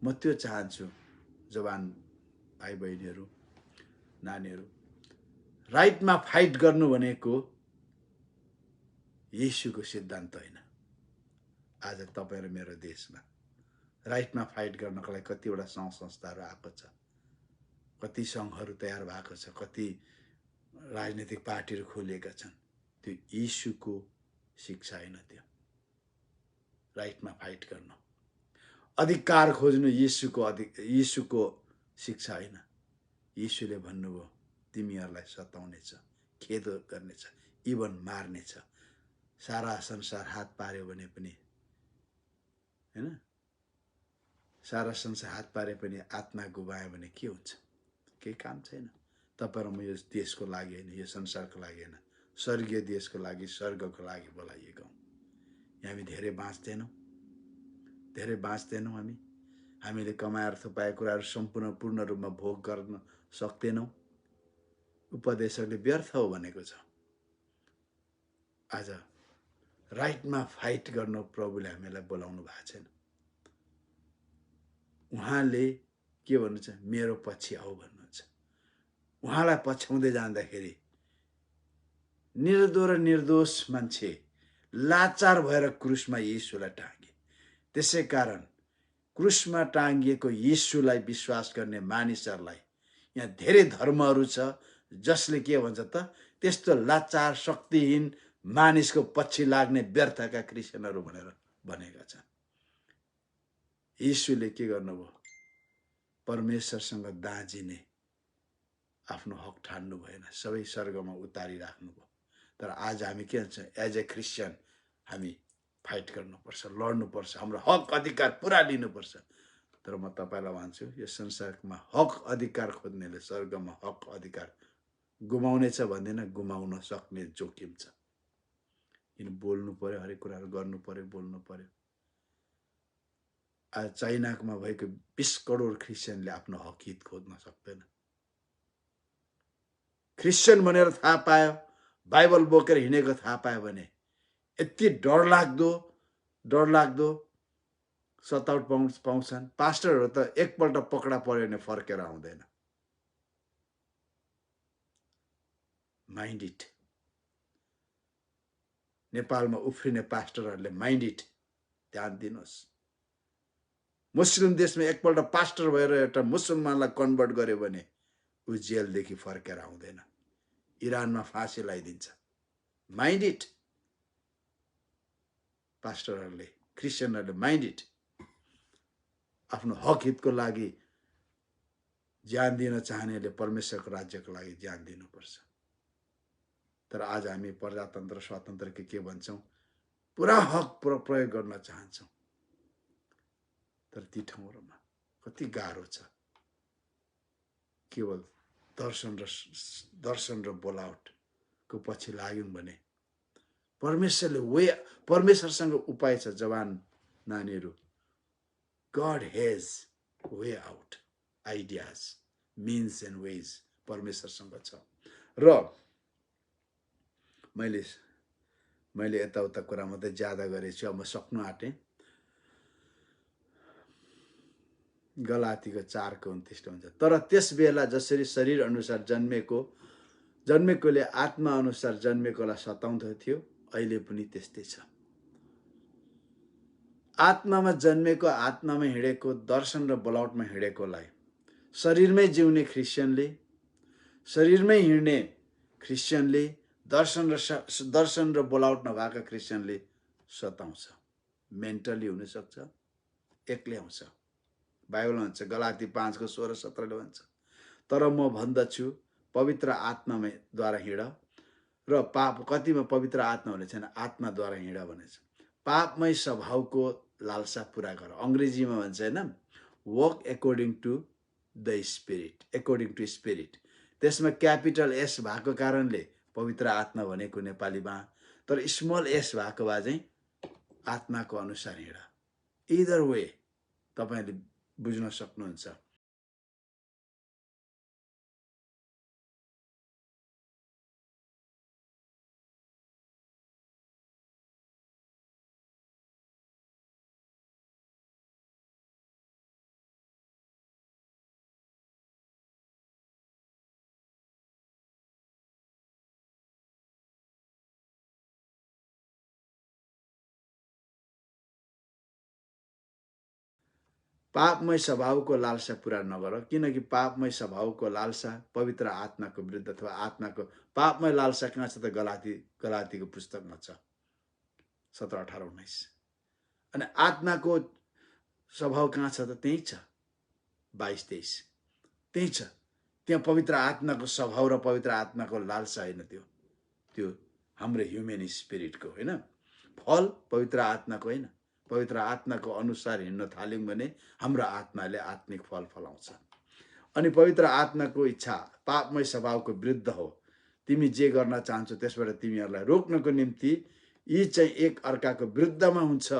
म त्यो चाहन्छु। जवान भाइ बहिनीहरू, नानीहरू, राइटमा फाइट गर्नु भनेको येशूको सिद्धान्त होइन। आज तपाईँ र मेरो देशमा राइटमा फाइट गर्नको लागि कतिवटा सङ्घ संस्थाहरू आएको छ, कति सङ्घहरू तयार भएको छ, कति राजनीतिक पार्टीहरू खोलिएका छन्। त्यो येशूको शिक्षा होइन। त्यो राइटमा फाइट गर्नु, अधिकार खोज्नु येशूको शिक्षा होइन। यीशुले भन्नुभयो तिमीहरूलाई सताउनेछ, खेद गर्नेछ, इभन मार्नेछ। सारा संसार हात पार्यो भने पनि, हैन, सारा संसार हात पारे पनि आत्मा गुमायो भने के हुन्छ? केही काम छैन। तपाईँ र म यो देशको लागि होइन, यो संसारको लागि होइन, स्वर्गीय देशको लागि, स्वर्गको लागि बोलाइएको हौँ। हामी धेरै बाँच्दैनौँ हामीले कमाएर थुपाएको कुराहरू सम्पूर्ण पूर्ण रूपमा भोग गर्न सक्दैनौँ। उपदेशकले व्यर्थ हो भनेको छ। आज राइटमा फाइट गर्न प्रभुले हामीलाई बोलाउनु भएको छैन। उहाँले के भन्नुहुन्छ? मेरो पछि आऊ भन्नुहुन्छ। उहाँलाई पछ्याउँदै जाँदाखेरि निर्दो र निर्दोष मान्छे लाचार भएर क्रुसमा यीशुलाई टाँगे। त्यसै कारण क्रुसमा टाँगिएको यीशुलाई विश्वास गर्ने मानिसहरूलाई यहाँ धेरै धर्महरू छ जसले के भन्छ त, त्यस्तो लाचार शक्तिहीन मानिसको पछि लाग्ने व्यर्थका क्रिस्चियनहरू भनेर भनेका छन्। यीशुले के गर्नुभयो? परमेश्वरसँग दाँजिने आफ्नो हक ठान्नु भएन, सबै स्वर्गमा उतारिराख्नुभयो। तर आज हामी के भन्छ? एज ए क्रिस्चियन हामी फाइट गर्नुपर्छ, लड्नुपर्छ, हाम्रो हक अधिकार पुरा लिनुपर्छ। तर म तपाईँलाई भन्छु, यो संसारमा हक अधिकार खोज्नेले स्वर्गमा हक अधिकार गुमाउनेछ भन्दैन, गुमाउन सक्ने जोखिम छ। किन बोल्नु पर्यो, हरेक कुराहरू गर्नु पर्यो, बोल्नु पर्यो। आज चाइनामा भएको 20 करोड क्रिस्चियनले आफ्नो हक हित खोज्न सक्दैन। क्रिस्चियन भनेर थाहा पायो, बाइबल बोकेर हिँडेको थाहा पायो भने यति डरलाग्दो सताउट पाउँछन्। पास्टरहरू त एकपल्ट पक्रा पर्यो भने फर्केर आउँदैन। Mind it. नेपालमा उफ्रिने पास्टरहरूले माइन्ड इट, ध्यान दिनुहोस्। मुस्लिम देशमा एकपल्ट पास्टर भएर एउटा मुसलमानलाई कन्भर्ट गर्यो भने ऊ जेलदेखि फर्केर आउँदैन, इरानमा फाँसी लगाइदिन्छ। Mind it. पास्टरहरूले, क्रिस्चियनहरूले माइन्ड इट। आफ्नो हक हितको लागि ज्यान दिन चाहनेले परमेश्वरको राज्यको लागि ज्यान दिनुपर्छ। तर आज हामी प्रजातन्त्र स्वतन्त्र के भन्छौँ? पुरा हक प्रयोग गर्न चाहन्छौँ। तर ती ठाउँहरूमा कति गाह्रो छ। केवल दर्शन र बोलावटको पछि लाग्यौँ भने परमेश्वरसँग उपाय छ। जवान नानीहरू, God has way out, ideas, means and ways परमेश्वरसँग छ। र मैले यताउता कुरा मात्रै ज्यादा गरेछु, अब म सक्नु आँटेँ। गलातीको 4:29 हुन्छ, तर त्यस बेला जसरी शरीर अनुसार जन्मेकोले आत्मा अनुसार जन्मेकोलाई सताउँदथ्यो, अहिले पनि त्यस्तै छ। आत्मामा जन्मेको, आत्मामा हिँडेको, दर्शन र बोलावटमा हिँडेकोलाई शरीरमै जिउने क्रिस्चियनले, शरीरमै हिँड्ने क्रिस्चियनले, दर्शन र बोलावट नभएका क्रिस्चियनले सताउँछ। मेन्टली हुनसक्छ, एक्लै आउँछ। बाइबलमा भन्छ, गलाती 5:16-17 भन्छ, तर म भन्दछु पवित्र आत्माद्वारा हिँड र पाप, कतिमा पवित्र आत्मा हुने छैन, आत्माद्वारा हिँड भनेछ। पापमय स्वभावको लालसा पुरा गर। अङ्ग्रेजीमा भन्छ हैन, walk according to the spirit, according to spirit. त्यसमा क्यापिटल एस भएको कारणले पवित्र आत्मा भनेको नेपालीमा, तर स्मल एस भएको भए चाहिँ आत्माको अनुसार हिँड। इदर वे तपाईले बुझ्न सक्नुहुन्छ। पापमय स्वभावको लालसा पुरा नगर, किनकि पापमय स्वभावको लालसा पवित्र आत्माको विरुद्ध अथवा आत्माको पापमय लालसा कहाँ छ त? गलातीको पुस्तकमा छ 17-18-19। अनि आत्माको स्वभाव कहाँ छ त? त्यही छ 22-23, त्यही छ। त्यहाँ पवित्र आत्माको स्वभाव र पवित्र आत्माको लालसा होइन, त्यो हाम्रो ह्युमन स्पिरिटको होइन। फल पवित्र आत्माको होइन, पवित्र आत्माको अनुसार हिँड्न थाल्यौँ भने हाम्रो आत्माले आत्मिक फल फलाउँछ। अनि पवित्र आत्माको इच्छा पापमय स्वभावको विरुद्ध हो। तिमी जे गर्न चाहन्छौ त्यसबाट तिमीहरूलाई रोक्नको निम्ति यी चाहिँ एक अर्काको विरुद्धमा हुन्छ।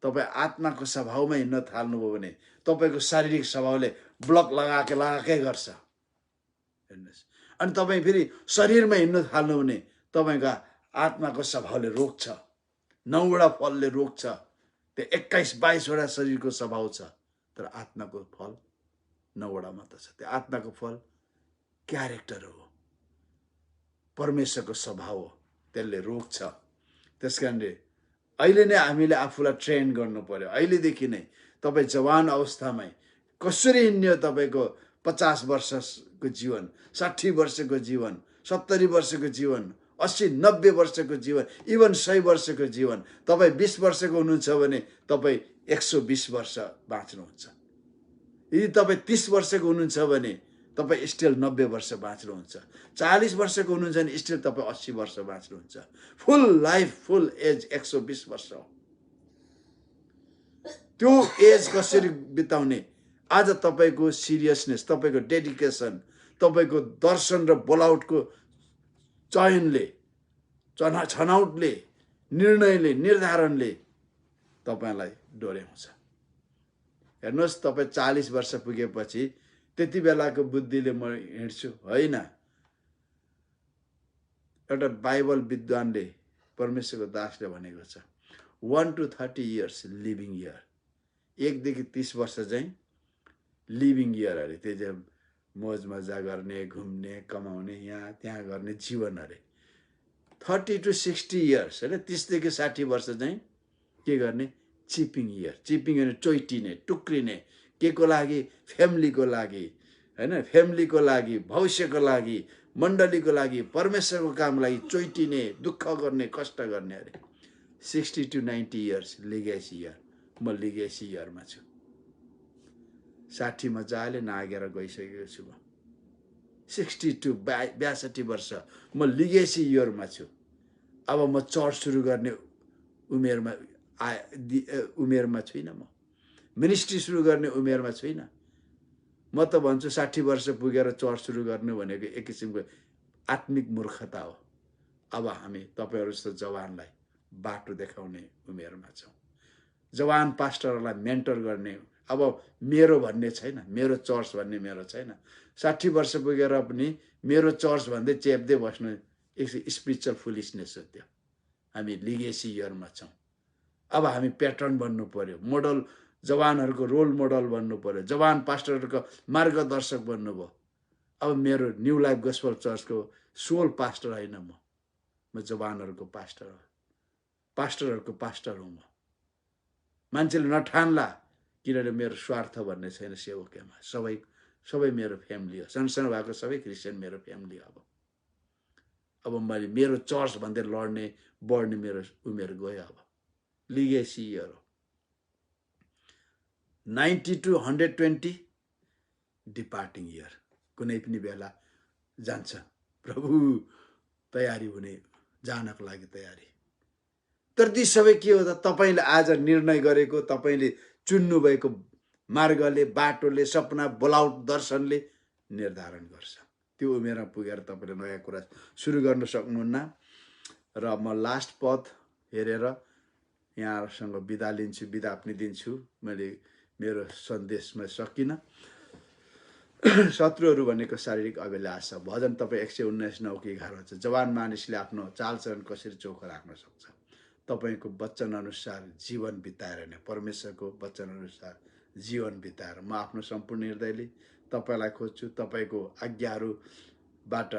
तपाईँ आत्माको स्वभावमा हिँड्न थाल्नुभयो भने तपाईँको शारीरिक स्वभावले ब्लक लगाएकै गर्छ, हेर्नुहोस्। अनि तपाईँ फेरि शरीरमा हिँड्न थाल्नु भने तपाईँको आत्माको स्वभावले रोक्छ। 9वटा फलले रोक्छ। त्यो 21-22वटा शरीरको स्वभाव छ, तर आत्माको फल 9वटा मात्र छ। त्यो आत्माको फल क्यारेक्टर हो, परमेश्वरको स्वभाव हो, त्यसले रोक्छ। त्यसकारणले अहिले नै हामीले आफूलाई ट्रेन गर्नु पर्यो। अहिलेदेखि नै तपाईँ जवान अवस्थामै कसरी हिँड्ने हो, तपाईँको 50 वर्षको जीवन, 60 वर्षको जीवन, 70 वर्षको जीवन, 80-90 वर्षको जीवन, इभन 100 वर्षको जीवन। तपाईँ 20 वर्षको हुनुहुन्छ भने तपाईँ 120 वर्ष बाँच्नुहुन्छ। यदि तपाईँ 30 वर्षको हुनुहुन्छ भने तपाईँ स्टिल 90 वर्ष बाँच्नुहुन्छ। 40 वर्षको हुनुहुन्छ भने स्टिल तपाईँ 80 वर्ष बाँच्नुहुन्छ। फुल लाइफ, फुल एज 120 वर्ष हो। त्यो एज कसरी बिताउने? आज तपाईँको सिरियसनेस, तपाईँको डेडिकेसन, तपाईँको दर्शन र बोलाउटको चयनले, छनौटले, निर्णयले, निर्धारणले तपाईँलाई डोर्याउँछ। हेर्नुहोस्, तपाईँ 40 वर्ष पुगेपछि त्यति बेलाको बुद्धिले म हिँड्छु होइन। एउटा बाइबल विद्वानले, परमेश्वरको दासले भनेको छ 1 to 30 years लिभिङ इयर। 1 देखि 30 वर्ष चाहिँ लिभिङ इयर अरे। त्यो चाहिँ मोज मजा गर्ने, घुम्ने, कमाउने, यहाँ त्यहाँ गर्ने जीवन अरे। 30 to 60 years होइन, 30 देखि 60 वर्ष चाहिँ के गर्ने? चिपिङ इयर। चिपिङ भने चोइटिने, टुक्रिने, के को लागि? फ्यामिलीको लागि होइन, फ्यामिलीको लागि, भविष्यको लागि, मण्डलीको लागि, परमेश्वरको कामको लागि चोइटिने, दुःख गर्ने, कष्ट गर्ने अरे। 60 to 90 years लिगेसी इयर। म लिगेसी इयरमा छु। 60 मजाले नागेर गइसकेको छु म। 60 to 62 वर्ष म लिगेसी इयरमा छु। अब म चर्च सुरु गर्ने उमेरमा छुइनँ। म मिनिस्ट्री सुरु गर्ने उमेरमा छुइनँ। म त भन्छु 60 वर्ष पुगेर चर्च सुरु गर्नु भनेको एक किसिमको आत्मिक मूर्खता हो। अब हामी तपाईँहरू जस्तो जवानलाई बाटो देखाउने उमेरमा छौँ। जवान पास्टरहरूलाई मेन्टर गर्ने, अब मेरो भन्ने छैन, मेरो चर्च भन्ने मेरो छैन। 60 वर्ष पुगेर पनि मेरो चर्च भन्दै चेप्दै बस्नु एक स्पिरिचुअल फुलिसनेस हो। त्यो हामी लिगेसी इयरमा छौँ। अब हामी प्याटर्न बन्नु पर्यो, मोडल, जवानहरूको रोल मोडल बन्नु पर्यो, जवान पास्टरहरूको मार्गदर्शक बन्नुभयो। अब मेरो न्यू लाइफ गोस्पल चर्चको सोल पास्टर होइन, म जवानहरूको पास्टर हो, पास्टरहरूको पास्टर हुँ म। मान्छेले नठान्ला, किनभने मेरो स्वार्थ भन्ने छैन सेवकमा। सबै मेरो फ्यामिली हो। सानो भएको सबै क्रिस्चियन मेरो फ्यामिली हो। अब मैले मेरो चर्च भन्दै लड्ने बढ्ने मेरो उमेर गयो। अब लिगेसी इयर हो। 90 to 120 डिपार्टिङ इयर। कुनै पनि बेला जान्छ। प्रभु तयारी हुने, जानको लागि तयारी। तर ती सबै के हो त? तपाईँले आज निर्णय गरेको, तपाईँले चुन्नुभएको मार्गले, बाटोले, सपना, बोलाउट, दर्शनले निर्धारण गर्छ। त्यो उमेरमा पुगेर तपाईँले नयाँ कुरा सुरु गर्न सक्नुहुन्न। र म लास्ट पद हेरेर यहाँहरूसँग बिदा लिन्छु, बिदा पनि दिन्छु। मैले मेरो सन्देशमा सकिनँ। शत्रुहरू भनेको शारीरिक अभिलाषा। भजन तपाईँ 119:9-11 छ। जवान मानिसले आफ्नो चालचलन कसरी चोखो राख्न सक्छ? तपाईँको वचन अनुसार जीवन बिताएर नै, परमेश्वरको वचन अनुसार जीवन बिताएर। म आफ्नो सम्पूर्ण हृदयले तपाईँलाई खोज्छु। तपाईँको आज्ञाहरूबाट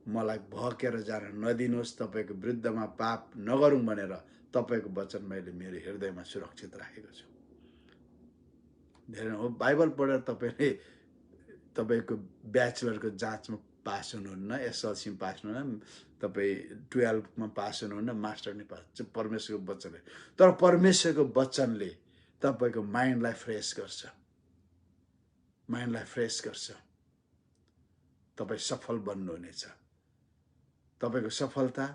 मलाई भकेर जान नदिनुहोस्। तपाईँको विरुद्धमा पाप नगरौँ भनेर तपाईँको वचन मैले मेरो हृदयमा सुरक्षित राखेको छु। धेरै हो बाइबल पढेर तपाईँले तपाईँको ब्याचलरको जाँचमा पास हुनुहुन्न, एसएलसीमा पास हुनुहुन्न, तपाईँ 12मा पास हुनुहुन्न, मास्टर नै पास। परमेश्वरको वचनले, तर परमेश्वरको वचनले तपाईँको माइन्डलाई फ्रेस गर्छ, माइन्डलाई फ्रेस गर्छ। तपाईँ सफल बन्नुहुनेछ। तपाईँको सफलता,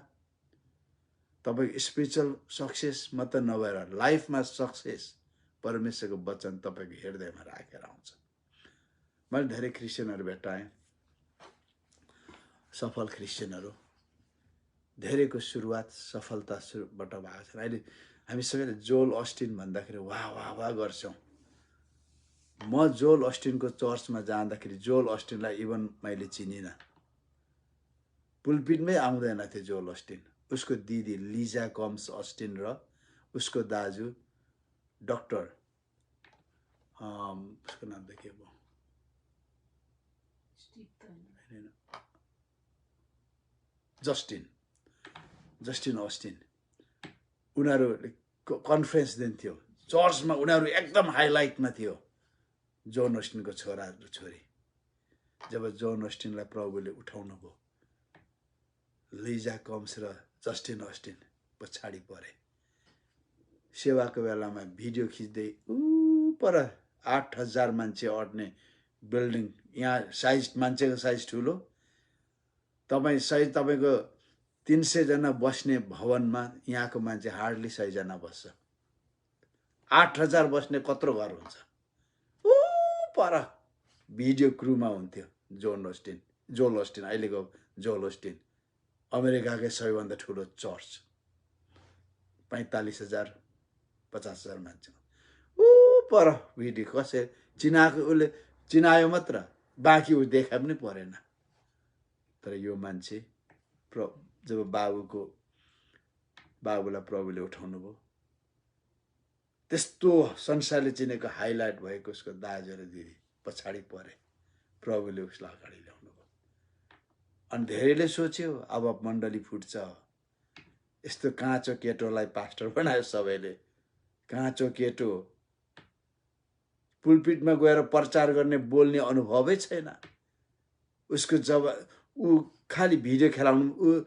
तपाईँको स्पिरिचुअल सक्सेस मात्र नभएर लाइफमा सक्सेस परमेश्वरको वचन तपाईँको हृदयमा राखेर आउँछ। मैले धेरै क्रिस्चियनहरू भेट्टाएँ, सफल क्रिस्चियनहरू, धेरैको सुरुवात सफलताबाट भएको छ। अहिले हामी सबैले जोल अस्टिन भन्दाखेरि वाह वाह वाह गर्छौँ। म जोल अस्टिनको चर्चमा जाँदाखेरि जोल अस्टिनलाई इभन मैले चिनिनँ। पुलपिटमै आउँदैन थियो जोल अस्टिन। उसको दिदी लिजा कम्स अस्टिन र उसको दाजु डक्टर उसको नाम त के भयो, जस्टिन अस्टिन, उनीहरू कन्फरेन्स दिन्थ्यो चर्चमा। उनीहरू एकदम हाइलाइटमा थियो, जोन अस्टिनको छोरा र छोरी। जब जोन अस्टिनलाई प्रभुले उठाउनु भयो, लिजा कम्स र जस्टिन अस्टिन पछाडि परे। सेवाको बेलामा भिडियो खिच्दै पर 8,000 मान्छे अट्ने बिल्डिङ, यहाँ साइज मान्छेको साइज ठुलो, तपाईँको 300 जना बस्ने भवनमा यहाँको मान्छे हार्डली 100 जना बस्छ। 8,000 बस्ने कत्रो घर हुन्छ। पर भिडियो क्रुमा हुन्थ्यो जोल अस्टिन, अहिलेको जोल अस्टिन, अमेरिकाकै सबैभन्दा ठुलो चर्च। 45,000 50,000 मान्छे पर भिडियो कसरी चिनाएको, उसले चिनायो मात्र, बाँकी ऊ देखा पनि परेन। तर यो मान्छे जब बाबुलाई प्रभुले उठाउनु भयो, त्यस्तो संसारले चिनेको हाइलाइट भएको उसको दाजु र दिदी पछाडि परे। प्रभुले उसलाई अगाडि ल्याउनु भयो। अनि धेरैले सोच्यो अब मण्डली फुट्छ, यस्तो काँचो केटोलाई पास्टर बनायो सबैले। काँचो केटो पुलपिटमा गएर प्रचार गर्ने, बोल्ने अनुभवै छैन उसको। जब ऊ खालि भिडियो खेलाउनु, ऊ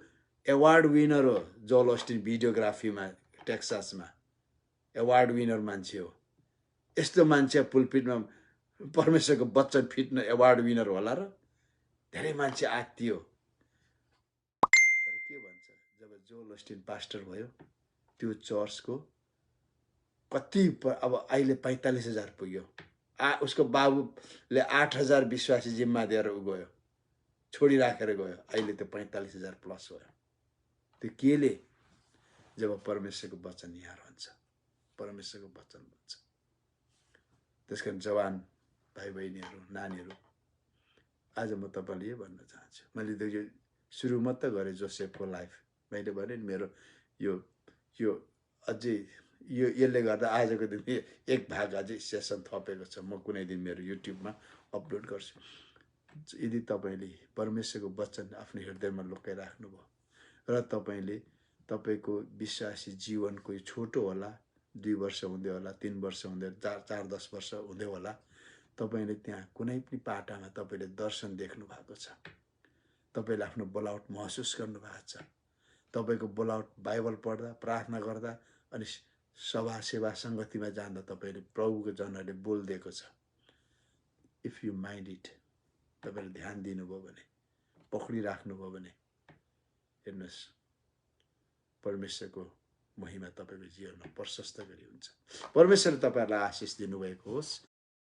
एवार्ड विनर हो जोल अस्टिन भिडियोग्राफीमा, टेक्सासमा एवार्ड विनर मान्छे हो। यस्तो मान्छे पुलपिटमा परमेश्वरको वचन फिट्न एवार्ड विनर होला र? धेरै मान्छे आत्तियो। तर के भन्छ, जब जोल अस्टिन पास्टर भयो, त्यो चर्चको कति अब अहिले 45,000 पुग्यो। उसको बाबुले 8,000 विश्वासी जिम्मा दिएर ऊ गयो, छोडिराखेर गयो। अहिले त्यो 45,000 प्लस भयो। त्यो केले? जब परमेश्वरको वचन यहाँ रहन्छ, परमेश्वरको वचन भन्छ। त्यसकारण जवान भाइ बहिनीहरू, नानीहरू, आज म तपाईँले यो भन्न चाहन्छु। मैले त यो सुरु मात्र गरेँ जोसेफको लाइफ। मैले भने मेरो यो अझै यसले गर्दा आजको दिन एक भाग अझै सेसन थपेको छ। म कुनै दिन मेरो युट्युबमा अपलोड गर्छु। यदि तपाईँले परमेश्वरको वचन आफ्नो हृदयमा लुकाइराख्नुभयो र तपाईँले तपाईँको विश्वासी जीवनको छोटो होला, 2 वर्ष हुँदै होला, 3 वर्ष हुँदै, 4-10 वर्ष हुँदै होला, तपाईँले त्यहाँ कुनै पनि पाटामा तपाईँले दर्शन देख्नु भएको छ। तपाईँले आफ्नो बोलावट महसुस गर्नु भएको छ। तपाईँको बोलावट बाइबल पढ्दा, प्रार्थना गर्दा अनि सभा सेवा सङ्गतिमा जाँदा तपाईँले प्रभुको जनहरूले बोलिदिएको छ। इफ यु माइन्ड इट, तपाईँले ध्यान दिनुभयो भने, पक्रिराख्नुभयो भने, हेर्नुहोस् परमेश्वरको महिमा तपाईँको जीवनमा प्रशस्त गरी हुन्छ। परमेश्वरले तपाईँहरूलाई आशिष दिनुभएको होस्।